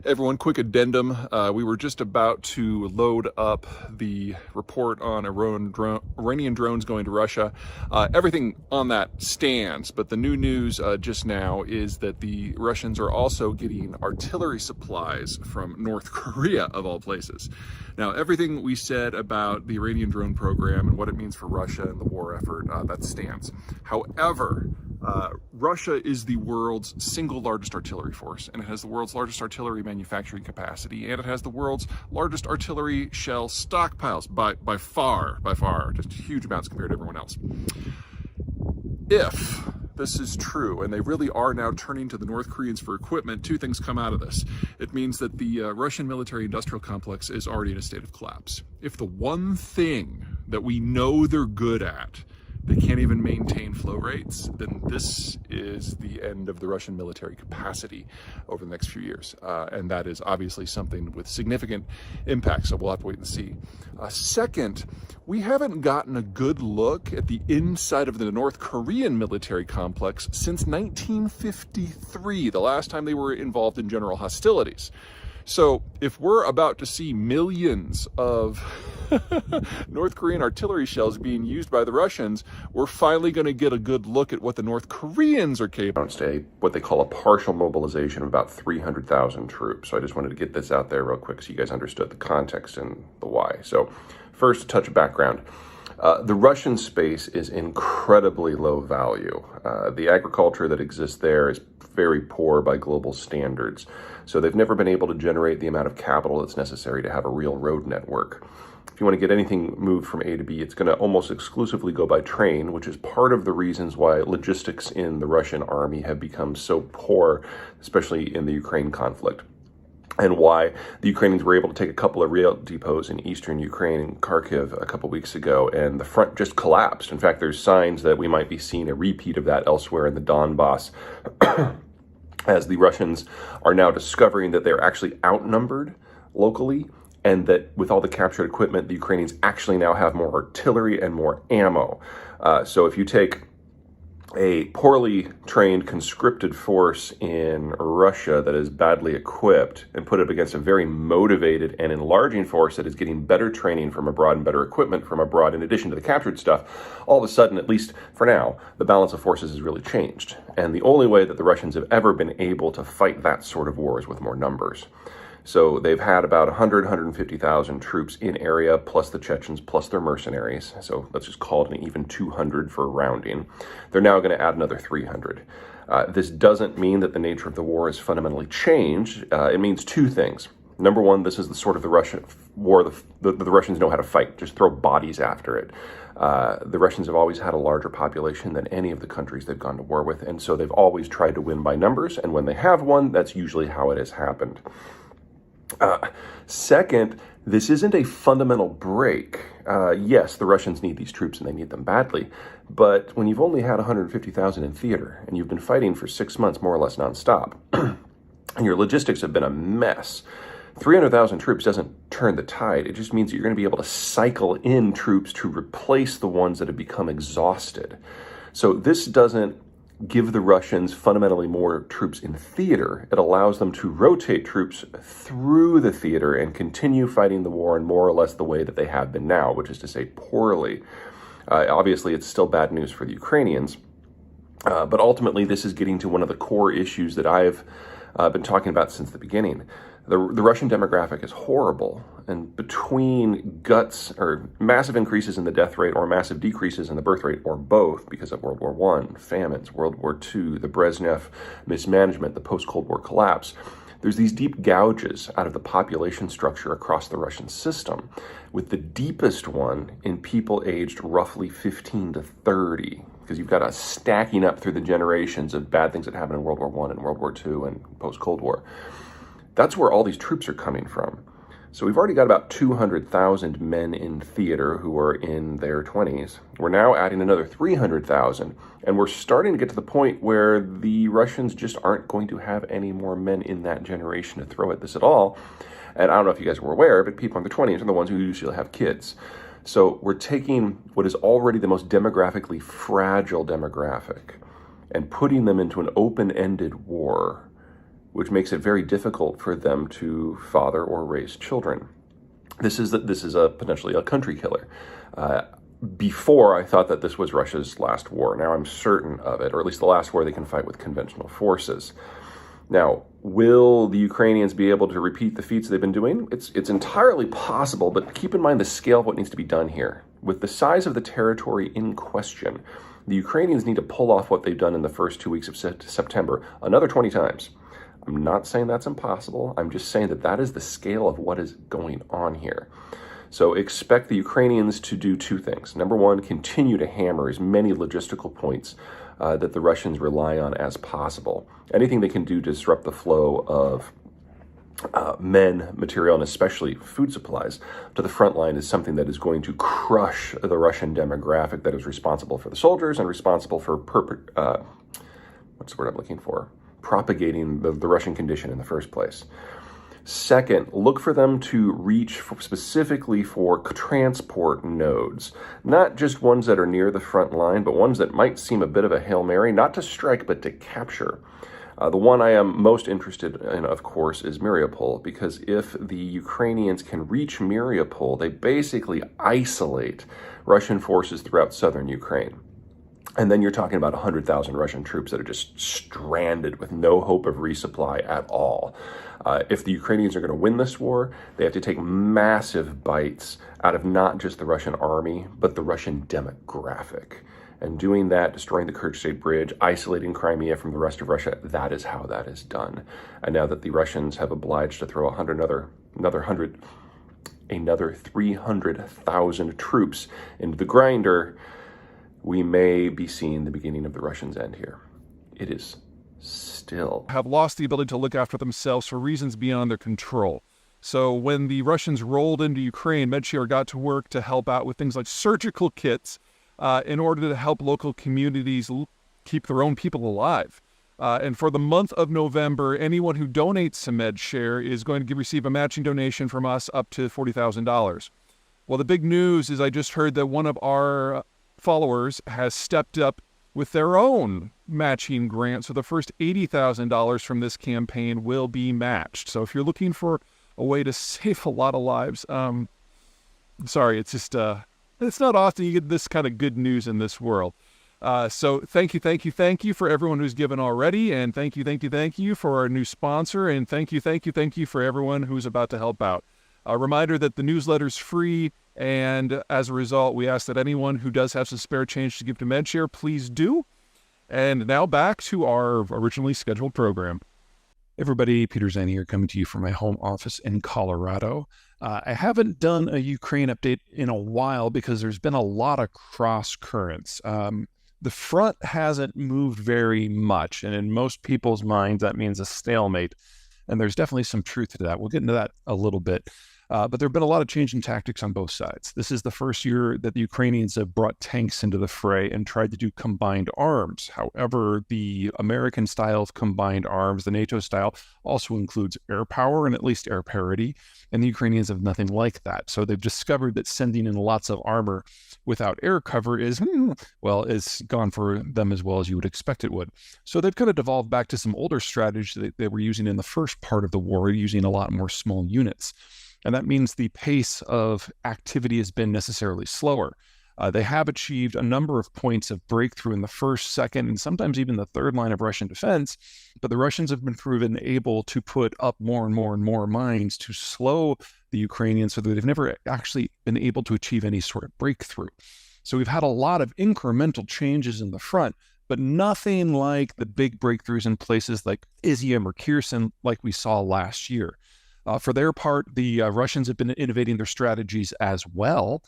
Everyone, quick addendum. We were just about to load up the report on Iranian drones going to Russia. Everything on that stands, but the new news just now is that the Russians are also getting artillery supplies from North Korea, of all places. Now, everything we said about the Iranian drone program and what it means for Russia and the war effort, that stands. However, Russia is the world's single largest artillery force, and it has the world's largest artillery manufacturing capacity, and it has the world's largest artillery shell stockpiles by far, just huge amounts compared to everyone else. If this is true, and they really are now turning to the North Koreans for equipment, two things come out of this. It means that the Russian military-industrial complex is already in a state of collapse. If the one thing that we know they're good at, they can't even maintain flow rates, then this is the end of the Russian military capacity over the next few years. And that is obviously something with significant impact, so we'll have to wait and see. Second, we haven't gotten a good look at the inside of the North Korean military complex since 1953, the last time they were involved in general hostilities. So if we're about to see millions of North Korean artillery shells being used by the Russians, we're finally going to get a good look at what the North Koreans are capable of. What they call a partial mobilization of about 300,000 troops. So I just wanted to get this out there real quick so you guys understood the context and the why. So first, a touch of background. The Russian space is incredibly low value. The agriculture that exists there is very poor by global standards. So they've never been able to generate the amount of capital that's necessary to have a real road network. If you want to get anything moved from A to B, it's going to almost exclusively go by train, which is part of the reasons why logistics in the Russian army have become so poor, especially in the Ukraine conflict. And why the Ukrainians were able to take a couple of rail depots in eastern Ukraine, in Kharkiv, a couple weeks ago, and the front just collapsed. In fact, there's signs that we might be seeing a repeat of that elsewhere in the Donbass, as the Russians are now discovering that they're actually outnumbered locally, and that with all the captured equipment, the Ukrainians actually now have more artillery and more ammo. So if you take a poorly trained, conscripted force in Russia that is badly equipped and put it against a very motivated and enlarging force that is getting better training from abroad and better equipment from abroad in addition to the captured stuff, all of a sudden, at least for now, the balance of forces has really changed. And the only way that the Russians have ever been able to fight that sort of war is with more numbers. So they've had about 150,000 troops in area, plus the Chechens, plus their mercenaries. So let's just call it an even 200 for rounding. They're now going to add another 300. This doesn't mean that the nature of the war has fundamentally changed. It means two things. Number one, this is the sort of the Russian war the Russians know how to fight. Just throw bodies after it. The Russians have always had a larger population than any of the countries they've gone to war with, and so they've always tried to win by numbers, and when they have won, that's usually how it has happened. Second, this isn't a fundamental break. Yes, the Russians need these troops and they need them badly, but when you've only had 150,000 in theater and you've been fighting for 6 months more or less nonstop, and your logistics have been a mess, 300,000 troops doesn't turn the tide. It just means that you're going to be able to cycle in troops to replace the ones that have become exhausted. So this doesn't give the Russians fundamentally more troops in theater. It allows them to rotate troops through the theater and continue fighting the war in more or less the way that they have been now, which is to say poorly. Obviously, it's still bad news for the Ukrainians, but ultimately this is getting to one of the core issues that I've been talking about since the beginning. The Russian demographic is horrible, and between guts or massive increases in the death rate or massive decreases in the birth rate, or both, because of World War I, famines, World War II, the Brezhnev mismanagement, the post-Cold War collapse, there's these deep gouges out of the population structure across the Russian system, with the deepest one in people aged roughly 15 to 30, because you've got a stacking up through the generations of bad things that happened in World War I and World War II and post-Cold War. That's where all these troops are coming from. So we've already got about 200,000 men in theater who are in their 20s. We're now adding another 300,000, and we're starting to get to the point where the Russians just aren't going to have any more men in that generation to throw at this at all. And I don't know if you guys were aware, but people in their 20s are the ones who usually have kids. So we're taking what is already the most demographically fragile demographic, and putting them into an open-ended war, which makes it very difficult for them to father or raise children. This is potentially a country killer. Before, I thought that this was Russia's last war. Now I'm certain of it, or at least the last war they can fight with conventional forces. Now, will the Ukrainians be able to repeat the feats they've been doing? It's entirely possible, but keep in mind the scale of what needs to be done here. With the size of the territory in question, the Ukrainians need to pull off what they've done in the first 2 weeks of September another 20 times. I'm not saying that's impossible. I'm just saying that that is the scale of what is going on here. So expect the Ukrainians to do two things. Number one, continue to hammer as many logistical points that the Russians rely on as possible. Anything they can do to disrupt the flow of men, material, and especially food supplies to the front line is something that is going to crush the Russian demographic that is responsible for the soldiers and responsible for what's the word I'm looking for? Propagating the Russian condition in the first place. Second, look for them to reach specifically for transport nodes, not just ones that are near the front line, but ones that might seem a bit of a Hail Mary, not to strike, but to capture. The one I am most interested in, of course, is Mariupol, because if the Ukrainians can reach Mariupol, they basically isolate Russian forces throughout southern Ukraine. And then you're talking about 100,000 Russian troops that are just stranded with no hope of resupply at all. If the Ukrainians are going to win this war, they have to take massive bites out of not just the Russian army, but the Russian demographic. And doing that, destroying the Kerch State Bridge, isolating Crimea from the rest of Russia, that is how that is done. And now that the Russians have obliged to throw another 300,000 troops into the grinder, we may be seeing the beginning of the Russians' end here. It is still have lost the ability to look after themselves for reasons beyond their control. So when the Russians rolled into Ukraine, MedShare got to work to help out with things like surgical kits in order to help local communities keep their own people alive. And for the month of November, anyone who donates to MedShare is going to receive a matching donation from us up to $40,000. Well, the big news is I just heard that one of our followers has stepped up with their own matching grant. So the first $80,000 from this campaign will be matched. So if you're looking for a way to save a lot of lives, sorry, it's just, it's not often you get this kind of good news in this world. So thank you for everyone who's given already. And thank you for our new sponsor. And thank you for everyone who's about to help out. A reminder that the newsletter's free. And as a result, we ask that anyone who does have some spare change to give to MedShare, please do. And now back to our originally scheduled program. Everybody, Peter Zeihan here, coming to you from my home office in Colorado. I haven't done a Ukraine update in a while because there's been a lot of cross currents. The front hasn't moved very much, and in most people's minds, that means a stalemate. And there's definitely some truth to that. We'll get into that a little bit. But there have been a lot of change in tactics on both sides. This is the first year that the Ukrainians have brought tanks into the fray and tried to do combined arms. However, the American style of combined arms, the NATO style, also includes air power and at least air parity. And the Ukrainians have nothing like that. So they've discovered that sending in lots of armor without air cover is, well, it's gone for them as well as you would expect it would. So they've kind of devolved back to some older strategies that they were using in the first part of the war, using a lot more small units. And that means the pace of activity has been necessarily slower. They have achieved a number of points of breakthrough in the first, second, and sometimes even the third line of Russian defense, but the Russians have been proven able to put up more and more and more mines to slow the Ukrainians so that they've never actually been able to achieve any sort of breakthrough. So we've had a lot of incremental changes in the front, but nothing like the big breakthroughs in places like Izium or Kherson like we saw last year. For their part, the Russians have been innovating their strategies as well.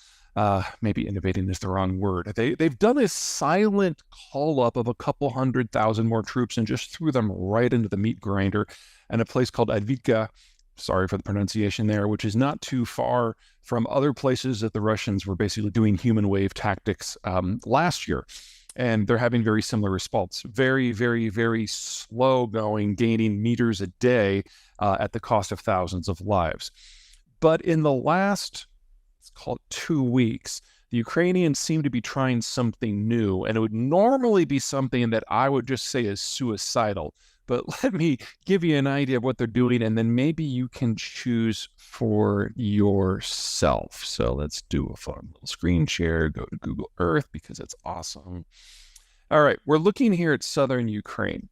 Maybe innovating is the wrong word. They've done a silent call-up of a couple 100,000 more troops and just threw them right into the meat grinder and a place called Advitka, sorry for the pronunciation there, which is not too far from other places that the Russians were basically doing human wave tactics last year. And they're having very similar results. Very, very, very slow going, gaining meters a day at the cost of thousands of lives. But in the last, let's call it 2 weeks, the The Ukrainians seem to be trying something new, and it would normally be something that I would just say is suicidal. But let me give you an idea of what they're doing, and then maybe you can choose for yourself. So let's do a fun little screen share, go to Google Earth because it's awesome. All right, we're looking here at southern Ukraine.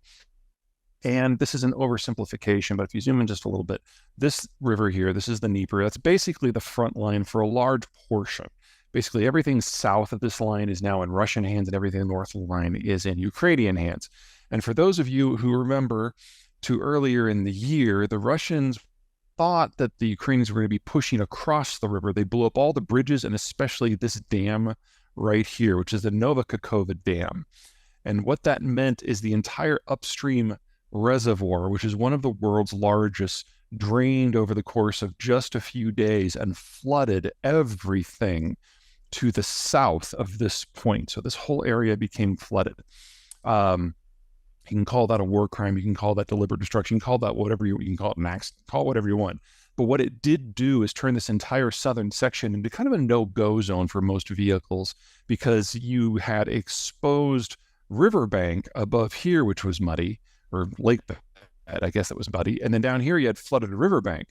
And this is an oversimplification, but if you zoom in just a little bit, this river here, this is the Dnieper. That's basically the front line for a large portion. Basically, everything south of this line is now in Russian hands, and everything north of the line is in Ukrainian hands. And for those of you who remember to earlier in the year, the Russians thought that the Ukrainians were going to be pushing across the river. They blew up all the bridges, and especially this dam right here, which is the Novokakova Dam. And what that meant is the entire upstream reservoir, which is one of the world's largest, drained over the course of just a few days and flooded everything to the south of this point. So this whole area became flooded. You can call that a war crime. You can call that deliberate destruction. You can call that whatever you can call it, an accident. Call it whatever you want. But what it did do is turn this entire southern section into kind of a no-go zone for most vehicles, because you had exposed riverbank above here, which was muddy, or lake bed, I guess that was muddy. And then down here, you had flooded riverbank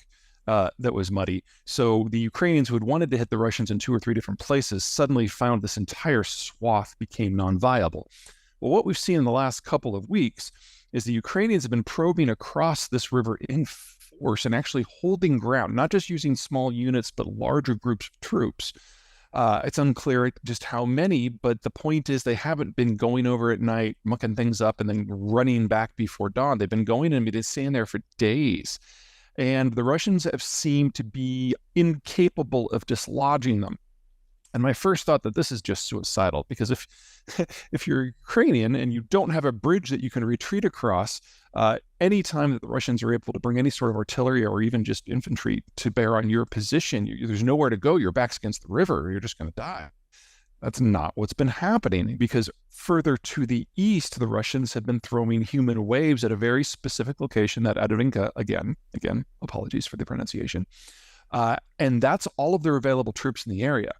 that was muddy. So the Ukrainians who had wanted to hit the Russians in 2 or 3 different places suddenly found this entire swath became non-viable. Well, what we've seen in the last couple of weeks is the Ukrainians have been probing across this river in force and actually holding ground, not just using small units, but larger groups of troops. It's unclear just how many, but the point is they haven't been going over at night, mucking things up, and then running back before dawn. They've been going and been staying there for days. And the Russians have seemed to be incapable of dislodging them. And my first thought that this is just suicidal, because if you're Ukrainian and you don't have a bridge that you can retreat across, anytime that the Russians are able to bring any sort of artillery or even just infantry to bear on your position, there's nowhere to go. Your back's against the river. You're just going to die. That's not what's been happening, because further to the east, the Russians have been throwing human waves at a very specific location, that Adovinka, again, apologies for the pronunciation. And that's all of their available troops in the area.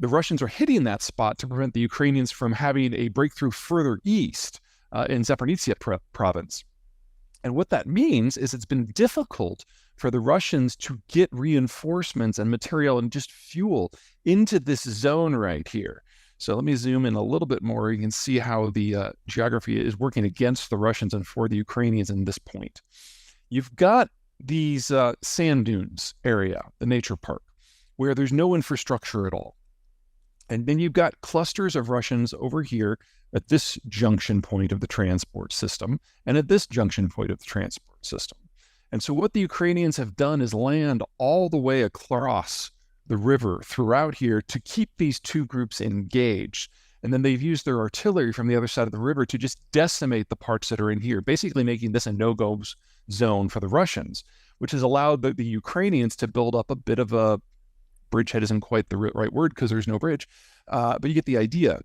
The Russians are hitting that spot to prevent the Ukrainians from having a breakthrough further east in Zaporizhzhia province. And what that means is it's been difficult for the Russians to get reinforcements and material and just fuel into this zone right here. So let me zoom in a little bit more. You can see how the geography is working against the Russians and for the Ukrainians in this point. You've got these sand dunes area, the nature park, where there's no infrastructure at all. And then you've got clusters of Russians over here at this junction point of the transport system and at this junction point of the transport system. And so what the Ukrainians have done is land all the way across the river throughout here to keep these two groups engaged. And then they've used their artillery from the other side of the river to just decimate the parts that are in here, basically making this a no-go zone for the Russians, which has allowed the Ukrainians to build up a bit of a bridgehead. Isn't quite the right word because there's no bridge, but you get the idea.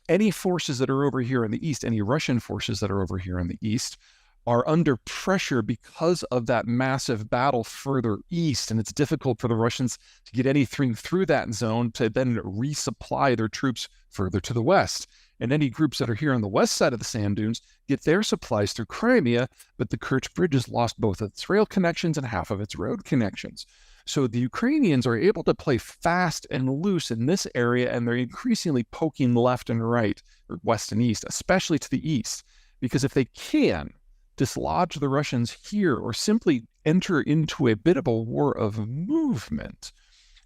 Any forces that are over here in the east, any Russian forces that are over here in the east, are under pressure because of that massive battle further east, and it's difficult for the Russians to get anything through that zone to then resupply their troops further to the west. And any groups that are here on the west side of the sand dunes get their supplies through Crimea, but the Kerch Bridge has lost both its rail connections and half of its road connections. So the Ukrainians are able to play fast and loose in this area, and they're increasingly poking left and right, or west and east, especially to the east, because if they can dislodge the Russians here or simply enter into a bit of a war of movement,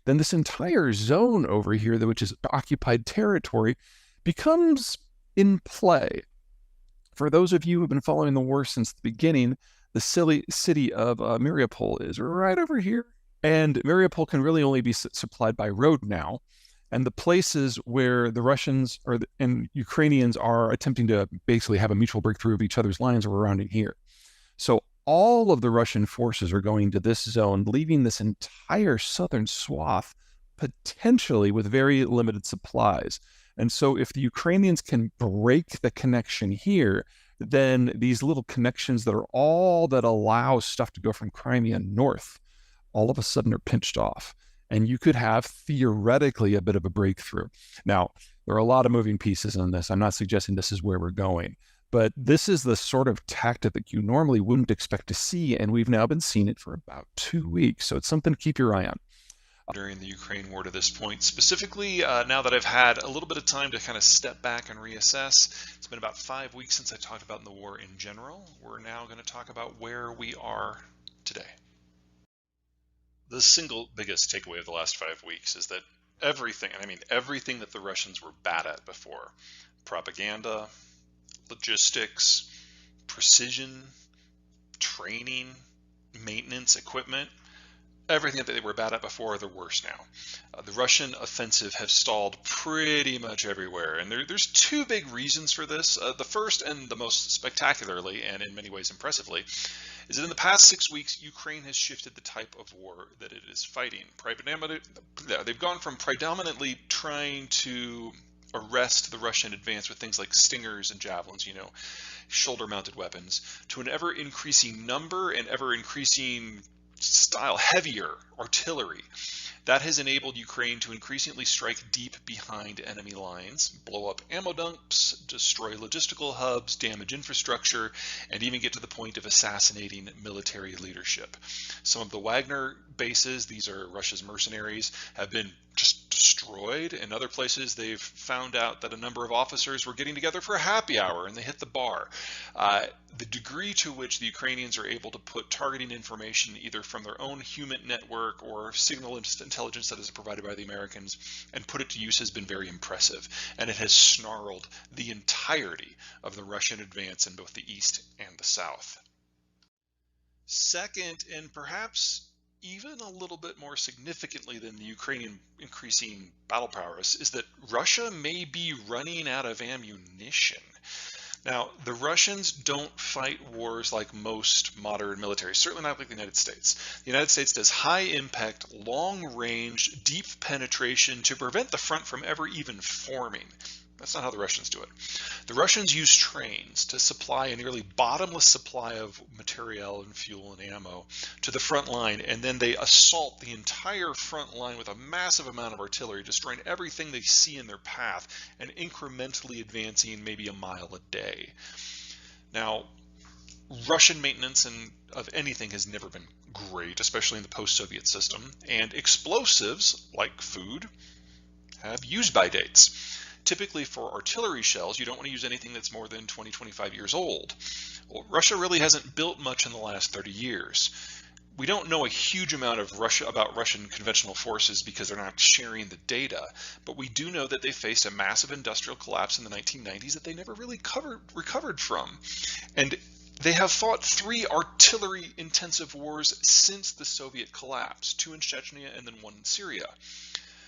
then this entire zone over here, which is occupied territory, becomes in play. For those of you who have been following the war since the beginning, the city of Mariupol is right over here. And Mariupol can really only be supplied by road now. And the places where the Russians and Ukrainians are attempting to basically have a mutual breakthrough of each other's lines are around in here. So all of the Russian forces are going to this zone, leaving this entire southern swath potentially with very limited supplies. And so if the Ukrainians can break the connection here, then these little connections that are all that allow stuff to go from Crimea north all of a sudden are pinched off. and you could have theoretically a bit of a breakthrough. Now, there are a lot of moving pieces on this. I'm not suggesting this is where we're going, but this is the sort of tactic that you normally wouldn't expect to see, and we've now been seeing it for about 2 weeks, so it's something to keep your eye on. During the Ukraine war to this point. Specifically, now that I've had a little bit of time to kind of step back and reassess, it's been about 5 weeks since I talked about the war in general. We're now going to talk about where we are today. The single biggest takeaway of the last 5 weeks is that everything, and I mean everything that the Russians were bad at before, propaganda, logistics, precision, training, maintenance, equipment, everything that they were bad at before, they're worse now. The Russian offensive has stalled pretty much everywhere, and there's two big reasons for this. The first, and the most spectacularly, and in many ways impressively, is that in the past 6 weeks, Ukraine has shifted the type of war that it is fighting. They've gone from predominantly trying to arrest the Russian advance with things like Stingers and Javelins, shoulder-mounted weapons, to an ever-increasing number and ever-increasing style, heavier artillery. That has enabled Ukraine to increasingly strike deep behind enemy lines, blow up ammo dumps, destroy logistical hubs, damage infrastructure, and even get to the point of assassinating military leadership. Some of the Wagner bases, these are Russia's mercenaries, have been just destroyed. In other places, they've found out that a number of officers were getting together for a happy hour and they hit the bar. The degree to which the Ukrainians are able to put targeting information either from their own human network or signal intelligence that is provided by the Americans and put it to use has been very impressive, and it has snarled the entirety of the Russian advance in both the east and the south. Second, and perhaps even a little bit more significantly than the Ukrainian increasing battle prowess, is that Russia may be running out of ammunition. Now, the Russians don't fight wars like most modern militaries, certainly not like the United States. The United States does high impact, long range, deep penetration to prevent the front from ever even forming. That's not how the Russians do it. The Russians use trains to supply a nearly bottomless supply of materiel and fuel and ammo to the front line, and then they assault the entire front line with a massive amount of artillery, destroying everything they see in their path and incrementally advancing maybe a mile a day. Now, Russian maintenance of anything has never been great, especially in the post-Soviet system, and explosives, like food, have use-by dates. Typically for artillery shells, you don't want to use anything that's more than 20, 25 years old. Well, Russia really hasn't built much in the last 30 years. We don't know a huge amount about Russian conventional forces because they're not sharing the data, but we do know that they faced a massive industrial collapse in the 1990s that they never really recovered from. And they have fought 3 artillery-intensive wars since the Soviet collapse, 2 in Chechnya and then 1 in Syria.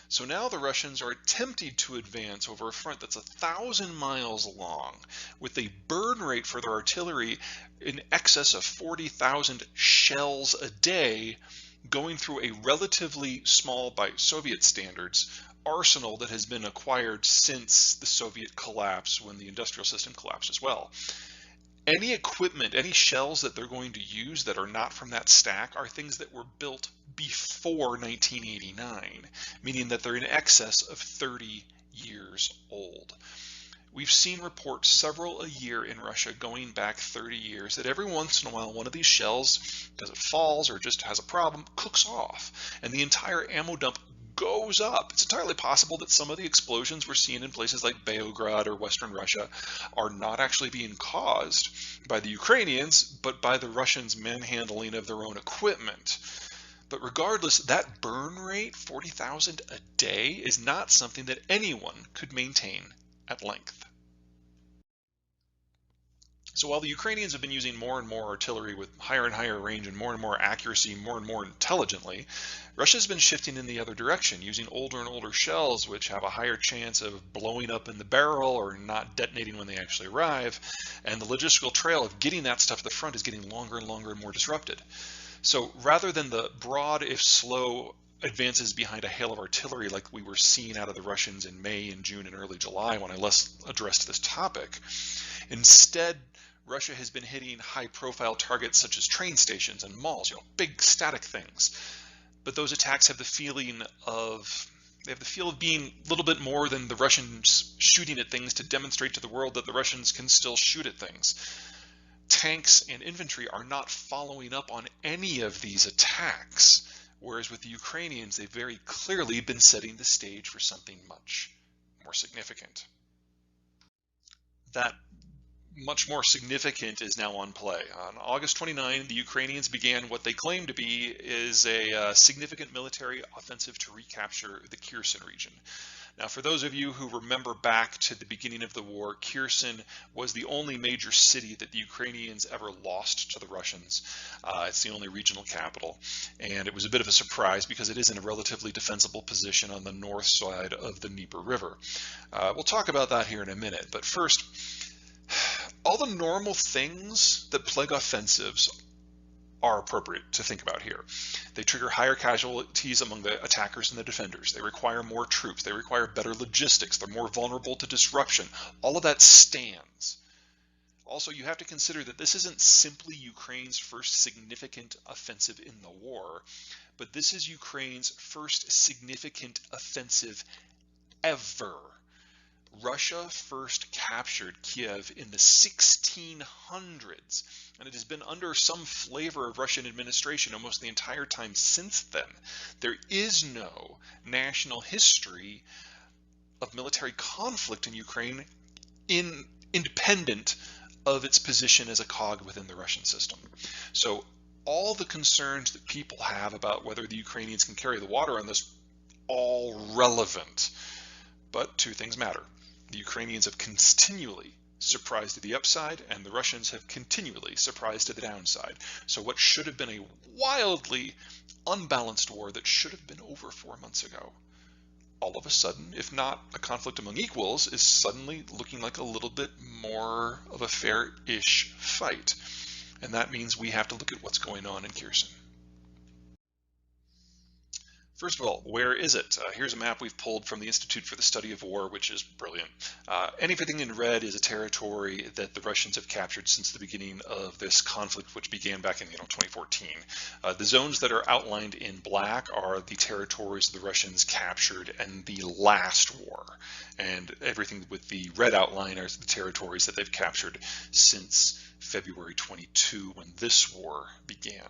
So now the Russians are attempting to advance over a front that's 1,000 miles long, with a burn rate for their artillery in excess of 40,000 shells a day, going through a relatively small, by Soviet standards, arsenal that has been acquired since the Soviet collapse, when the industrial system collapsed as well. Any equipment, any shells that they're going to use that are not from that stack are things that were built before 1989, meaning that they're in excess of 30 years old. We've seen reports several a year in Russia going back 30 years that every once in a while one of these shells, because it falls or just has a problem, cooks off, and the entire ammo dump goes up. It's entirely possible that some of the explosions we're seeing in places like Beograd or Western Russia are not actually being caused by the Ukrainians, but by the Russians' manhandling of their own equipment. But regardless, that burn rate, 40,000 a day, is not something that anyone could maintain at length. So while the Ukrainians have been using more and more artillery with higher and higher range and more accuracy, more and more intelligently, Russia's been shifting in the other direction, using older and older shells, which have a higher chance of blowing up in the barrel or not detonating when they actually arrive, and the logistical trail of getting that stuff to the front is getting longer and longer and more disrupted. So rather than the broad, if slow, advances behind a hail of artillery like we were seeing out of the Russians in May and June and early July when I last addressed this topic, instead Russia has been hitting high-profile targets such as train stations and malls, big static things. but those attacks have the feeling of being a little bit more than the Russians shooting at things to demonstrate to the world that the Russians can still shoot at things. Tanks and infantry are not following up on any of these attacks, whereas with the Ukrainians, they've very clearly been setting the stage for something much more significant. That much more significant is now on play. On August 29, the Ukrainians began what they claim to be is a significant military offensive to recapture the Kherson region. Now, for those of you who remember back to the beginning of the war, Kherson was the only major city that the Ukrainians ever lost to the Russians. It's the only regional capital, and it was a bit of a surprise because it is in a relatively defensible position on the north side of the Dnieper River. We'll talk about that here in a minute, but first, all the normal things that plague offensives are appropriate to think about here. They trigger higher casualties among the attackers and the defenders. They require more troops. They require better logistics. They're more vulnerable to disruption. All of that stands. Also, you have to consider that this isn't simply Ukraine's first significant offensive in the war, but this is Ukraine's first significant offensive ever. Russia first captured Kiev in the 1600s, and it has been under some flavor of Russian administration almost the entire time since then. There is no national history of military conflict in Ukraine independent of its position as a cog within the Russian system. So all the concerns that people have about whether the Ukrainians can carry the water on this, all relevant. But two things matter. The Ukrainians have continually surprised to the upside, and the Russians have continually surprised to the downside. So what should have been a wildly unbalanced war that should have been over 4 months ago, all of a sudden, if not a conflict among equals, is suddenly looking like a little bit more of a fair-ish fight. And that means we have to look at what's going on in Kherson. First of all, where is it? Here's a map we've pulled from the Institute for the Study of War, which is brilliant. Anything in red is a territory that the Russians have captured since the beginning of this conflict, which began back in 2014. The zones that are outlined in black are the territories the Russians captured in the last war, and everything with the red outline are the territories that they've captured since February 22, when this war began.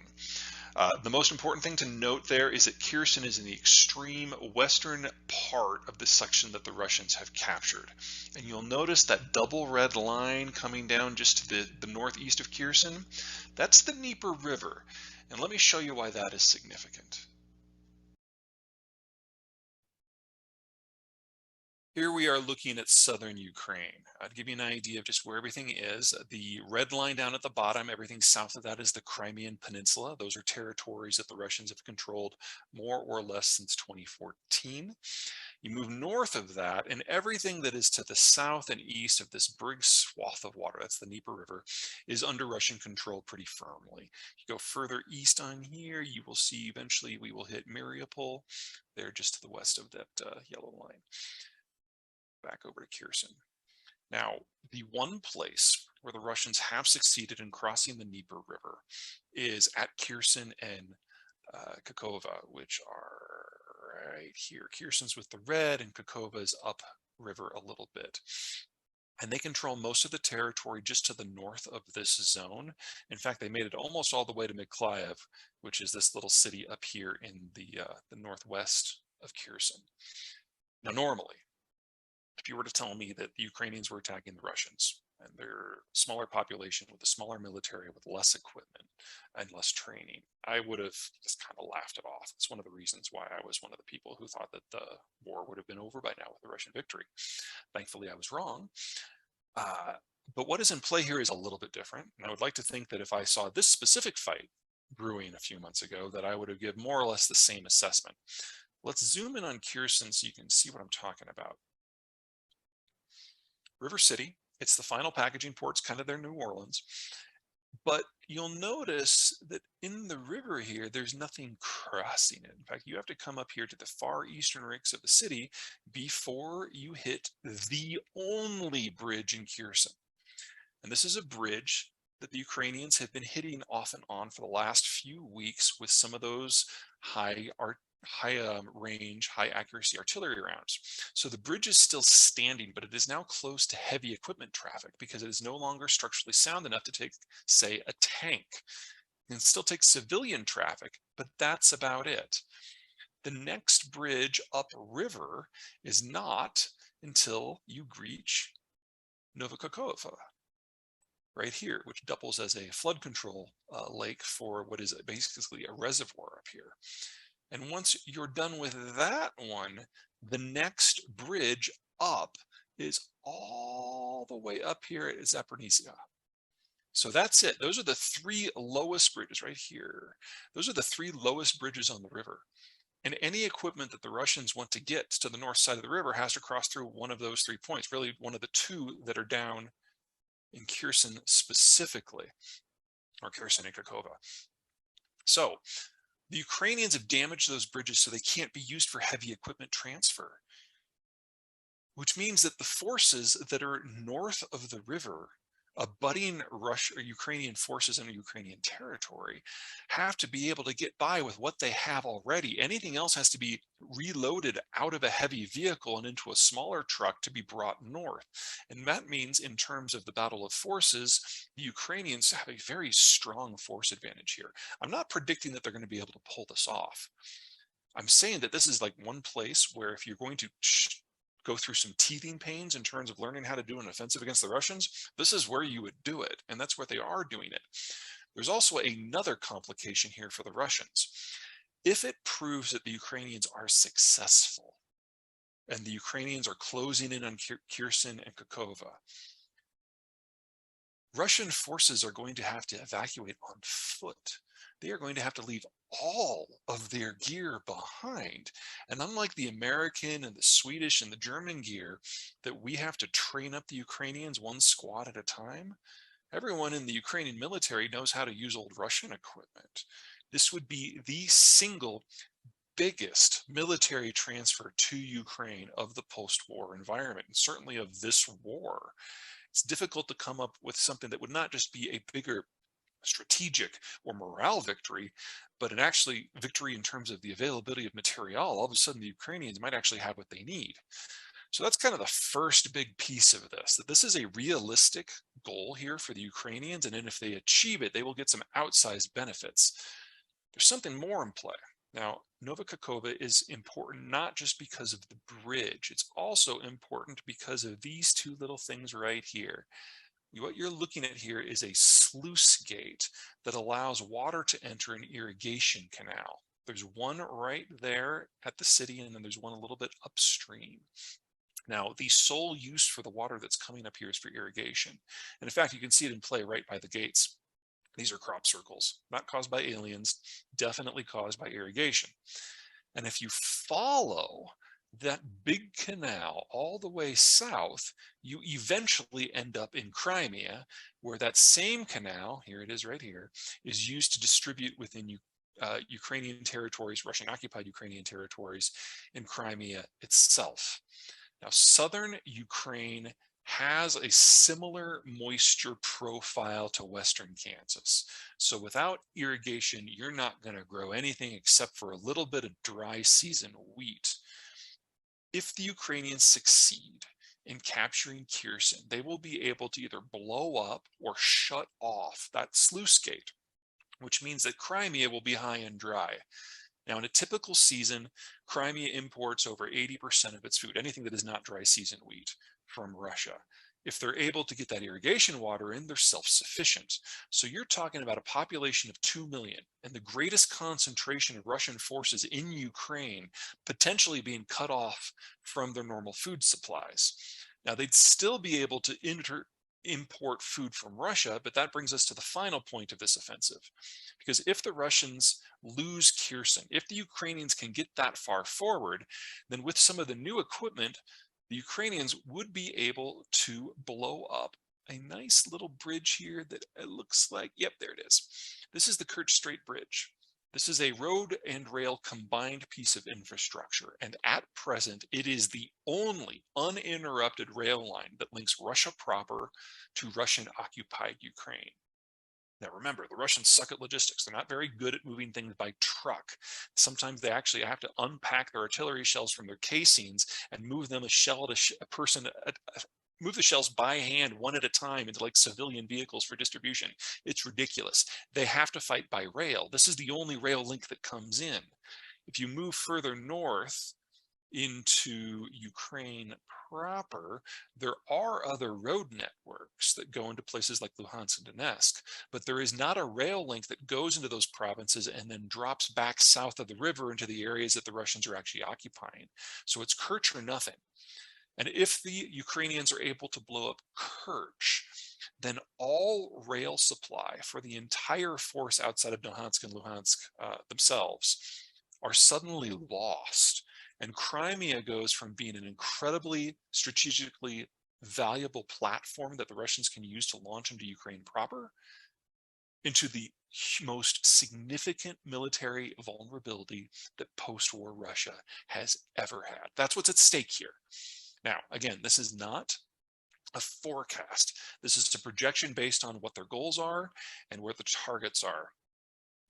The most important thing to note there is that Kherson is in the extreme western part of the section that the Russians have captured. And you'll notice that double red line coming down just to the northeast of Kherson. That's the Dnieper River. And let me show you why that is significant. Here we are looking at southern Ukraine. To give you an idea of just where everything is, the red line down at the bottom, everything south of that is the Crimean Peninsula. Those are territories that the Russians have controlled more or less since 2014. You move north of that, and everything that is to the south and east of this big swath of water, that's the Dnieper River, is under Russian control pretty firmly. You go further east on here, you will see eventually we will hit Mariupol. They're just to the west of that yellow line. Back over to Kherson. Now, the one place where the Russians have succeeded in crossing the Dnieper River is at Kherson and Kakhovka, which are right here. Kherson's with the red and Kakhovka is upriver a little bit. And they control most of the territory just to the north of this zone. In fact, they made it almost all the way to Mykolaiv, which is this little city up here in the northwest of Kherson. Now, normally, if you were to tell me that the Ukrainians were attacking the Russians and their smaller population with a smaller military with less equipment and less training, I would have just kind of laughed it off. It's one of the reasons why I was one of the people who thought that the war would have been over by now with the Russian victory. Thankfully, I was wrong. But what is in play here is a little bit different. And I would like to think that if I saw this specific fight brewing a few months ago, that I would have given more or less the same assessment. Let's zoom in on Kherson so you can see what I'm talking about. River City, it's the final packaging port, it's kind of their New Orleans. But you'll notice that in the river here, there's nothing crossing it. In fact, you have to come up here to the far eastern rinks of the city before you hit the only bridge in Kherson. And this is a bridge that the Ukrainians have been hitting off and on for the last few weeks with some of those high range, high accuracy artillery rounds. So the bridge is still standing, but it is now close to heavy equipment traffic because it is no longer structurally sound enough to take, say, a tank. It can still take civilian traffic, but that's about it. The next bridge upriver is not until you reach Novokakova, right here, which doubles as a flood control lake for what is basically a reservoir up here. And once you're done with that one, the next bridge up is all the way up here at Zaporizhzhia. So that's it. Those are the three lowest bridges right here. Those are the three lowest bridges on the river. And any equipment that the Russians want to get to the north side of the river has to cross through one of those 3 points, really one of the two that are down in KHERSON specifically, or KHERSON and Kakova. So the Ukrainians have damaged those bridges so they can't be used for heavy equipment transfer, which means that the forces that are north of the river abutting Ukrainian forces in Ukrainian territory have to be able to get by with what they have already. Anything else has to be reloaded out of a heavy vehicle and into a smaller truck to be brought north. And that means in terms of the battle of forces, the Ukrainians have a very strong force advantage here. I'm not predicting that they're going to be able to pull this off. I'm saying that this is like one place where if you're going to go through some teething pains in terms of learning how to do an offensive against the Russians, this is where you would do it. And that's where they are doing it. There's also another complication here for the Russians. If it proves that the Ukrainians are successful and the Ukrainians are closing in on KHERSON and Kakova, Russian forces are going to have to evacuate on foot. They are going to have to leave all of their gear behind. And unlike the American and the Swedish and the German gear that we have to train up the Ukrainians one squad at a time, everyone in the Ukrainian military knows how to use old Russian equipment. This would be the single biggest military transfer to Ukraine of the post-war environment, and certainly of this war. It's difficult to come up with something that would not just be a bigger strategic or morale victory, but an actually victory in terms of the availability of material. All of a sudden, the Ukrainians might actually have what they need. So that's kind of the first big piece of this, that this is a realistic goal here for the Ukrainians, and then if they achieve it, they will get some outsized benefits. There's something more in play. Now, Novokakova is important not just because of the bridge, it's also important because of these two little things right here. What you're looking at here is a sluice gate that allows water to enter an irrigation canal. There's one right there at the city, and then there's one a little bit upstream. Now, the sole use for the water that's coming up here is for irrigation. And in fact, you can see it in play right by the gates. These are crop circles, not caused by aliens, definitely caused by irrigation. And if you follow that big canal all the way south, you eventually end up in Crimea, where that same canal, here it is right here, is used to distribute within Ukrainian territories, Russian-occupied Ukrainian territories in Crimea itself. Now, southern Ukraine has a similar moisture profile to western Kansas. So without irrigation, you're not going to grow anything except for a little bit of dry season wheat. If the Ukrainians succeed in capturing KHERSON, they will be able to either blow up or shut off that sluice gate, which means that Crimea will be high and dry. Now, in a typical season, Crimea imports over 80% of its food, anything that is not dry season wheat, from Russia. If they're able to get that irrigation water in, they're self-sufficient. So you're talking about a population of 2 million and the greatest concentration of Russian forces in Ukraine potentially being cut off from their normal food supplies. Now, they'd still be able to import food from Russia, but that brings us to the final point of this offensive. Because if the Russians lose KHERSON, if the Ukrainians can get that far forward, then with some of the new equipment, the Ukrainians would be able to blow up a nice little bridge here that it looks like, yep, there it is. This is the Kerch Strait Bridge. This is a road and rail combined piece of infrastructure, and at present, it is the only uninterrupted rail line that links Russia proper to Russian-occupied Ukraine. Now remember, the Russians suck at logistics. They're not very good at moving things by truck. Sometimes they actually have to unpack their artillery shells from their casings and move them move the shells by hand one at a time into like civilian vehicles for distribution. It's ridiculous. They have to fight by rail. This is the only rail link that comes in. If you move further north into Ukraine proper, there are other road networks that go into places like Luhansk and Donetsk, but there is not a rail link that goes into those provinces and then drops back south of the river into the areas that the Russians are actually occupying. So it's Kerch or nothing. And if the Ukrainians are able to blow up Kerch, then all rail supply for the entire force outside of Donetsk and Luhansk themselves are suddenly lost. And Crimea goes from being an incredibly strategically valuable platform that the Russians can use to launch into Ukraine proper into the most significant military vulnerability that post-war Russia has ever had. That's what's at stake here. Now, again, this is not a forecast. This is a projection based on what their goals are and where the targets are.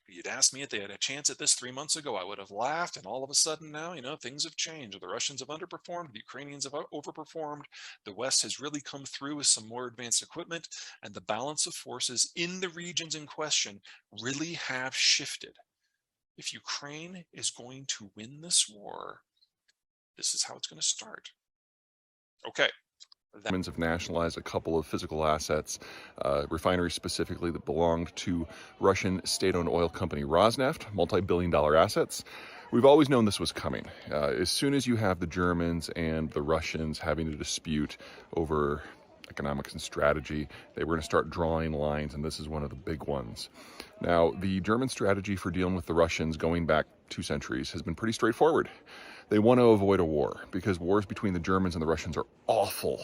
If you'd asked me if they had a chance at this 3 months ago, I would have laughed, and all of a sudden now, things have changed. The Russians have underperformed, the Ukrainians have overperformed, the West has really come through with some more advanced equipment, and the balance of forces in the regions in question really have shifted. If Ukraine is going to win this war, this is how it's going to start. Okay. Germans have nationalized a couple of physical assets, refineries specifically that belonged to Russian state-owned oil company Rosneft, multi-billion-dollar assets. We've always known this was coming. As soon as you have the Germans and the Russians having a dispute over economics and strategy, they were going to start drawing lines, and this is one of the big ones. Now, the German strategy for dealing with the Russians going back 2 centuries has been pretty straightforward. They want to avoid a war because wars between the Germans and the Russians are awful.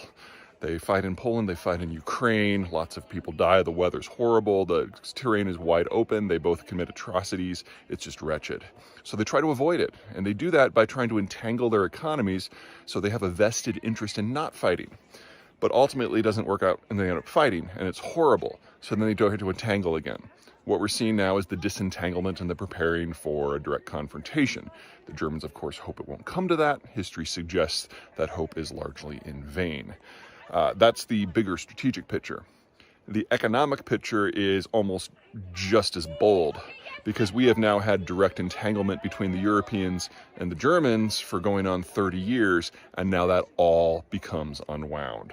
They fight in Poland, they fight in Ukraine, lots of people die, the weather's horrible, the terrain is wide open, they both commit atrocities, it's just wretched. So they try to avoid it, and they do that by trying to entangle their economies so they have a vested interest in not fighting. But ultimately it doesn't work out and they end up fighting, and it's horrible. So then they don't have to entangle again. What we're seeing now is the disentanglement and the preparing for a direct confrontation. The Germans, of course, hope it won't come to that. History suggests that hope is largely in vain. That's the bigger strategic picture. The economic picture is almost just as bold because we have now had direct entanglement between the Europeans and the Germans for going on 30 years, and now that all becomes unwound.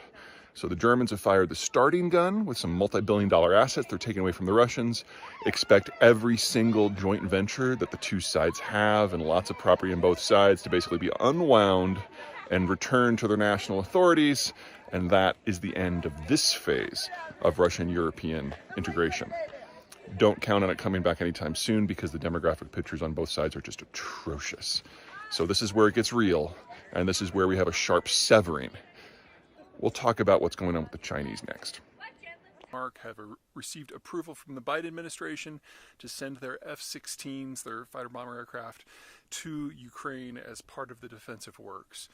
So the Germans have fired the starting gun with some multi-billion-dollar assets they're taking away from the Russians. Expect every single joint venture that the two sides have and lots of property on both sides to basically be unwound and returned to their national authorities. And that is the end of this phase of Russian-European integration. Don't count on it coming back anytime soon because the demographic pictures on both sides are just atrocious. So this is where it gets real, and this is where we have a sharp severing. We'll talk about what's going on with the Chinese next. Denmark have received approval from the Biden administration to send their F-16s, their fighter bomber aircraft, to Ukraine as part of the defensive works.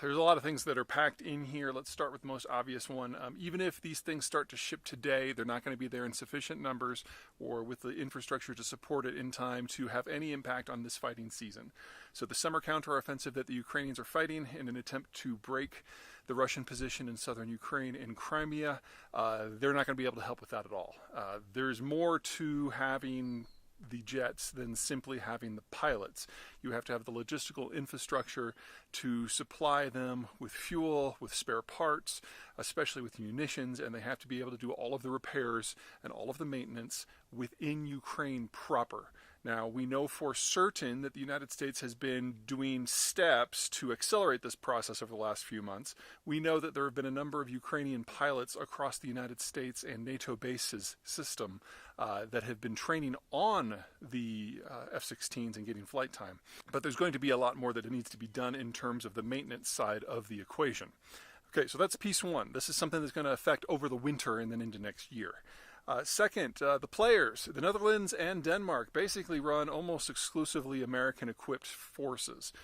There's a lot of things that are packed in here. Let's start with the most obvious one. Even if these things start to ship today, they're not going to be there in sufficient numbers or with the infrastructure to support it in time to have any impact on this fighting season. So the summer counteroffensive that the Ukrainians are fighting in an attempt to break the Russian position in southern Ukraine and Crimea, they're not going to be able to help with that at all. There's more to having the jets than simply having the pilots. You have to have the logistical infrastructure to supply them with fuel, with spare parts, especially with munitions, and they have to be able to do all of the repairs and all of the maintenance within Ukraine proper. Now, we know for certain that the United States has been doing steps to accelerate this process over the last few months. We know that there have been a number of Ukrainian pilots across the United States and NATO bases system that have been training on the F-16s and getting flight time. But there's going to be a lot more that needs to be done in terms of the maintenance side of the equation. Okay, so that's piece one. This is something that's going to affect over the winter and then into next year. Second, the players, the Netherlands and Denmark, basically run almost exclusively American-equipped forces.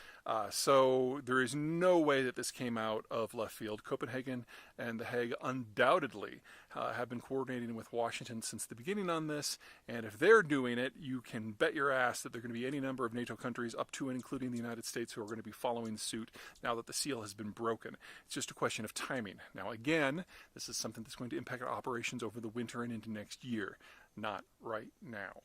So there is no way that this came out of left field. Copenhagen and The Hague undoubtedly have been coordinating with Washington since the beginning on this, and if they're doing it, you can bet your ass that there are going to be any number of NATO countries up to and including the United States who are going to be following suit now that the seal has been broken. It's just a question of timing. Now again, this is something that's going to impact our operations over the winter and into next year, not right now.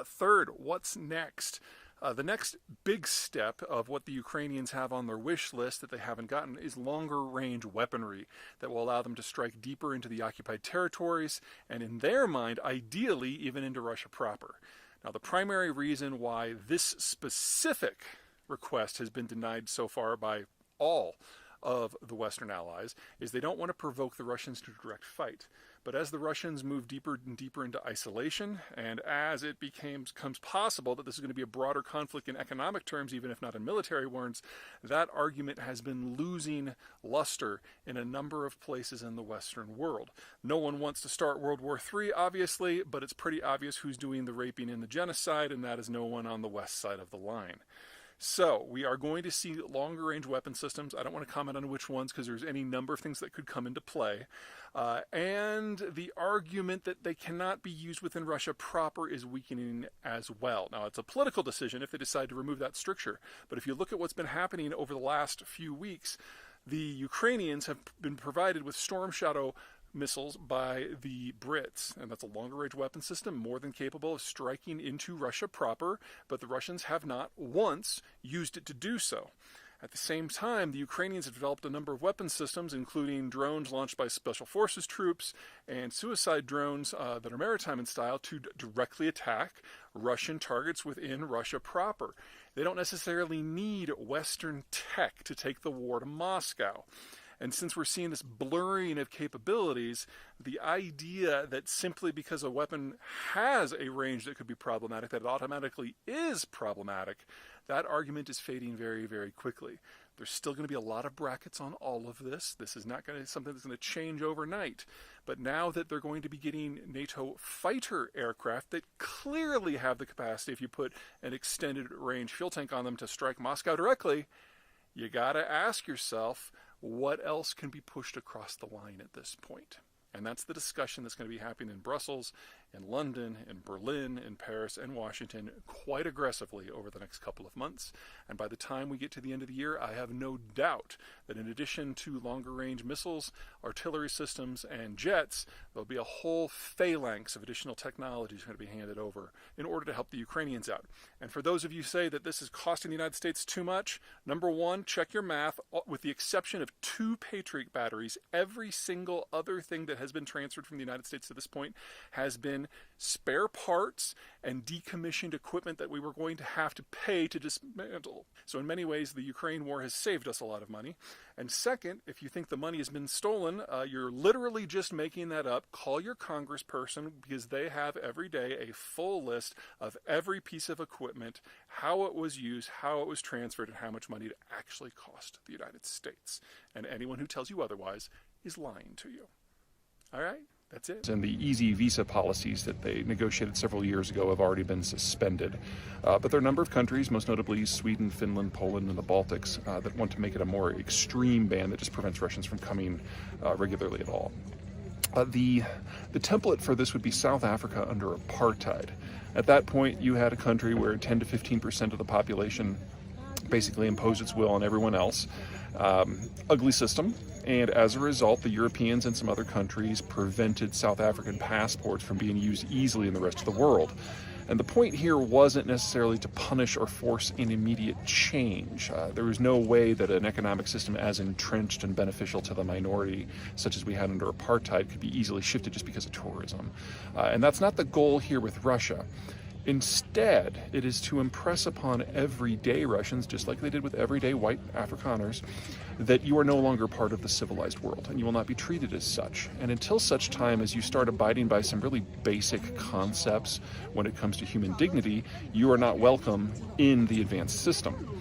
Third, what's next? The next big step of what the Ukrainians have on their wish list that they haven't gotten is longer range weaponry that will allow them to strike deeper into the occupied territories and, in their mind, ideally even into Russia proper. Now, the primary reason why this specific request has been denied so far by all of the Western allies is they don't want to provoke the Russians to a direct fight. But as the Russians move deeper and deeper into isolation, and as it becomes possible that this is going to be a broader conflict in economic terms, even if not in military terms, that argument has been losing luster in a number of places in the Western world. No one wants to start World War III, obviously, but it's pretty obvious who's doing the raping and the genocide, and that is no one on the west side of the line. So we are going to see longer range weapon systems. I don't want to comment on which ones because there's any number of things that could come into play. And the argument that they cannot be used within Russia proper is weakening as well. Now, it's a political decision if they decide to remove that stricture. But if you look at what's been happening over the last few weeks, the Ukrainians have been provided with Storm Shadow missiles by the Brits, and that's a longer range weapon system more than capable of striking into Russia proper, but the Russians have not once used it to do so. At the same time, the Ukrainians have developed a number of weapon systems, including drones launched by Special Forces troops and suicide drones that are maritime in style to directly attack Russian targets within Russia proper. They don't necessarily need Western tech to take the war to Moscow. And since we're seeing this blurring of capabilities, the idea that simply because a weapon has a range that could be problematic, that it automatically is problematic, that argument is fading very, very quickly. There's still going to be a lot of brackets on all of this. This is not going to be something that's going to change overnight. But now that they're going to be getting NATO fighter aircraft that clearly have the capacity, if you put an extended range fuel tank on them, to strike Moscow directly, you got to ask yourself, what else can be pushed across the line at this point? And that's the discussion that's going to be happening in Brussels, in London, in Berlin, in Paris, and Washington quite aggressively over the next couple of months. And by the time we get to the end of the year, I have no doubt that in addition to longer-range missiles, artillery systems, and jets, there'll be a whole phalanx of additional technologies going to be handed over in order to help the Ukrainians out. And for those of you who say that this is costing the United States too much, number one, check your math. With the exception of 2 Patriot batteries, every single other thing that has been transferred from the United States to this point has been spare parts and decommissioned equipment that we were going to have to pay to dismantle. So in many ways, the Ukraine war has saved us a lot of money. And second, if you think the money has been stolen, you're literally just making that up. Call your congressperson, because they have every day a full list of every piece of equipment, how it was used, how it was transferred, and how much money it actually cost the United States. And anyone who tells you otherwise is lying to you. All right? That's it. And the easy visa policies that they negotiated several years ago have already been suspended. But there are a number of countries, most notably Sweden, Finland, Poland, and the Baltics, that want to make it a more extreme ban that just prevents Russians from coming regularly at all. The template for this would be South Africa under apartheid. At that point, you had a country where 10 to 15% of the population basically imposed its will on everyone else. Ugly system. And as a result, the Europeans and some other countries prevented South African passports from being used easily in the rest of the world. And the point here wasn't necessarily to punish or force an immediate change. There was no way that an economic system as entrenched and beneficial to the minority, such as we had under apartheid, could be easily shifted just because of tourism. And that's not the goal here with Russia. Instead, it is to impress upon everyday Russians, just like they did with everyday white Afrikaners, that you are no longer part of the civilized world, and you will not be treated as such. And until such time as you start abiding by some really basic concepts when it comes to human dignity, you are not welcome in the advanced system.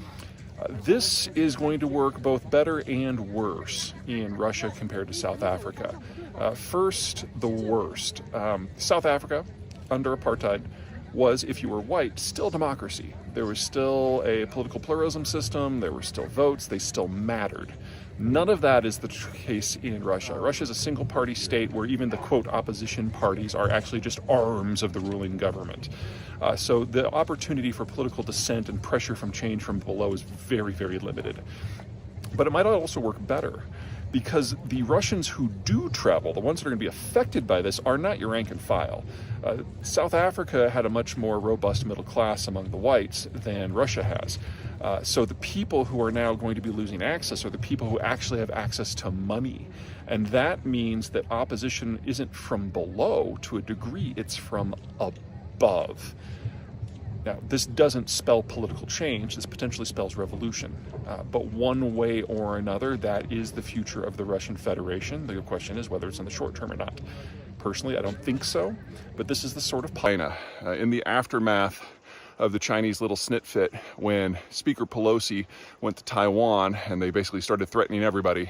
This is going to work both better and worse in Russia compared to South Africa. First, the worst. South Africa, under apartheid, was, if you were white, still democracy. There was still a political pluralism system, there were still votes, they still mattered. None of that is the case in Russia. Russia is a single-party state where even the, quote, opposition parties are actually just arms of the ruling government. So the opportunity for political dissent and pressure from change from below is very, very limited. But it might also work better, because the Russians who do travel, the ones that are going to be affected by this, are not your rank and file. South Africa had a much more robust middle class among the whites than Russia has. So the people who are now going to be losing access are the people who actually have access to money. And that means that opposition isn't from below to a degree, it's from above. Now, this doesn't spell political change, this potentially spells revolution. But one way or another, that is the future of the Russian Federation. The question is whether it's in the short term or not. Personally, I don't think so, but this is the sort of China. In the aftermath of the Chinese little snit fit, when Speaker Pelosi went to Taiwan and they basically started threatening everybody,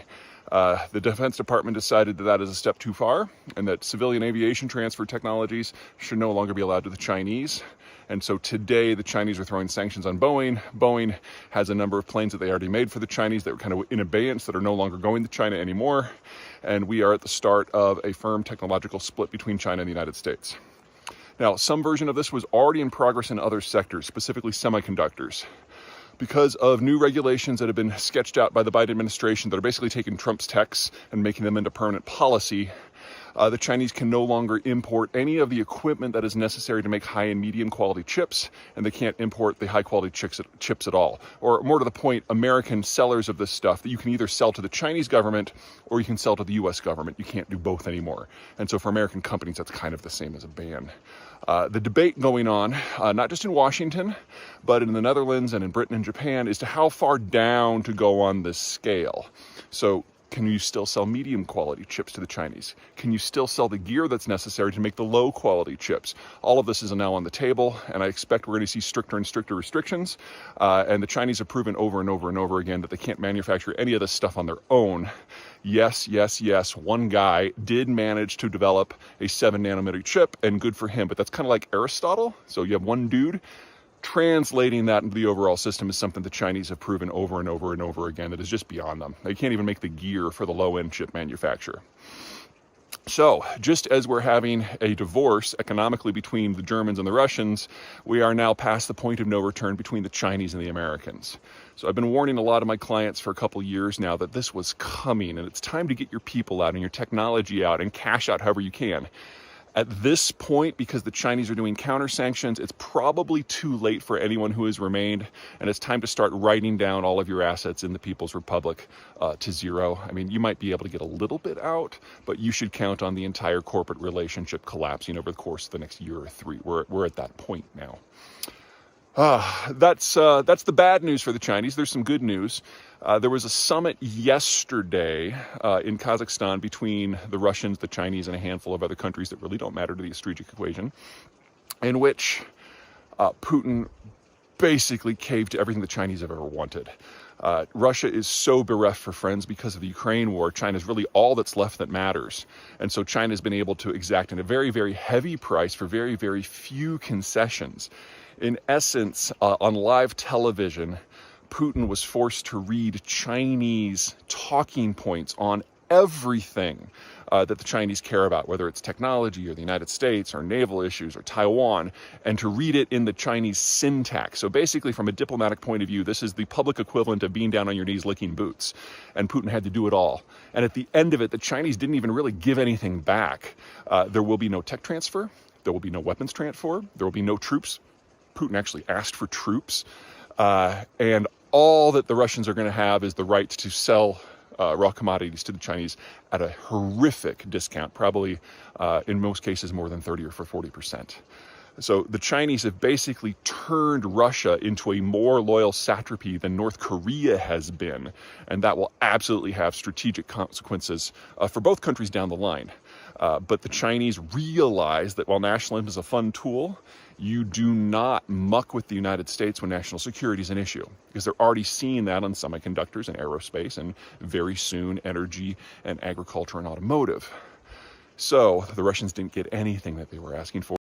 the Defense Department decided that that is a step too far and that civilian aviation transfer technologies should no longer be allowed to the Chinese. And so today the Chinese are throwing sanctions on Boeing. Boeing has a number of planes that they already made for the Chinese that were kind of in abeyance that are no longer going to China anymore. And we are at the start of a firm technological split between China and the United States. Now, some version of this was already in progress in other sectors, specifically semiconductors. Because of new regulations that have been sketched out by the Biden administration that are basically taking Trump's texts and making them into permanent policy, the Chinese can no longer import any of the equipment that is necessary to make high and medium quality chips, and they can't import the high quality chips at all. Or more to the point, American sellers of this stuff that you can either sell to the Chinese government or you can sell to the US government. You can't do both anymore. And so for American companies, that's kind of the same as a ban. The debate going on, not just in Washington, but in the Netherlands and in Britain and Japan, is to how far down to go on this scale. So can you still sell medium quality chips to the Chinese? Can you still sell the gear that's necessary to make the low quality chips? All of this is now on the table, and I expect we're going to see stricter and stricter restrictions. And the Chinese have proven over and over and over again that they can't manufacture any of this stuff on their own. Yes, one guy did manage to develop a 7 nanometer chip, and good for him, but that's kind of like Aristotle. So you have one dude. Translating that into the overall system is something the Chinese have proven over and over and over again that is just beyond them. They can't even make the gear for the low-end chip manufacturer. So, just as we're having a divorce economically between the Germans and the Russians, we are now past the point of no return between the Chinese and the Americans. So I've been warning a lot of my clients for a couple years now that this was coming, and it's time to get your people out and your technology out and cash out however you can. At this point, because the Chinese are doing counter sanctions, it's probably too late for anyone who has remained, and it's time to start writing down all of your assets in the People's Republic to zero. I mean, you might be able to get a little bit out, but you should count on the entire corporate relationship collapsing over the course of the next year or 3. We're at that point now. That's the bad news for the Chinese. There's some good news. There was a summit yesterday in Kazakhstan between the Russians, the Chinese, and a handful of other countries that really don't matter to the strategic equation, in which Putin basically caved to everything the Chinese have ever wanted. Russia is so bereft for friends because of the Ukraine war. China's really all that's left that matters. And so China's been able to exact a very, very heavy price for very, very few concessions. In essence, on live television, Putin was forced to read Chinese talking points on everything that the Chinese care about, whether it's technology or the United States or naval issues or Taiwan, and to read it in the Chinese syntax. So basically, from a diplomatic point of view, this is the public equivalent of being down on your knees licking boots. And Putin had to do it all. And at the end of it, the Chinese didn't even really give anything back. There will be no tech transfer. There will be no weapons transfer. There will be no troops. Putin actually asked for troops. And all that the Russians are going to have is the right to sell raw commodities to the Chinese at a horrific discount, probably in most cases more than 30 or 40%. So the Chinese have basically turned Russia into a more loyal satrapy than North Korea has been, and that will absolutely have strategic consequences for both countries down the line. But the Chinese realize that while nationalism is a fun tool, you do not muck with the United States when national security is an issue, because they're already seeing that on semiconductors and aerospace, and very soon energy and agriculture and automotive. So the Russians didn't get anything that they were asking for.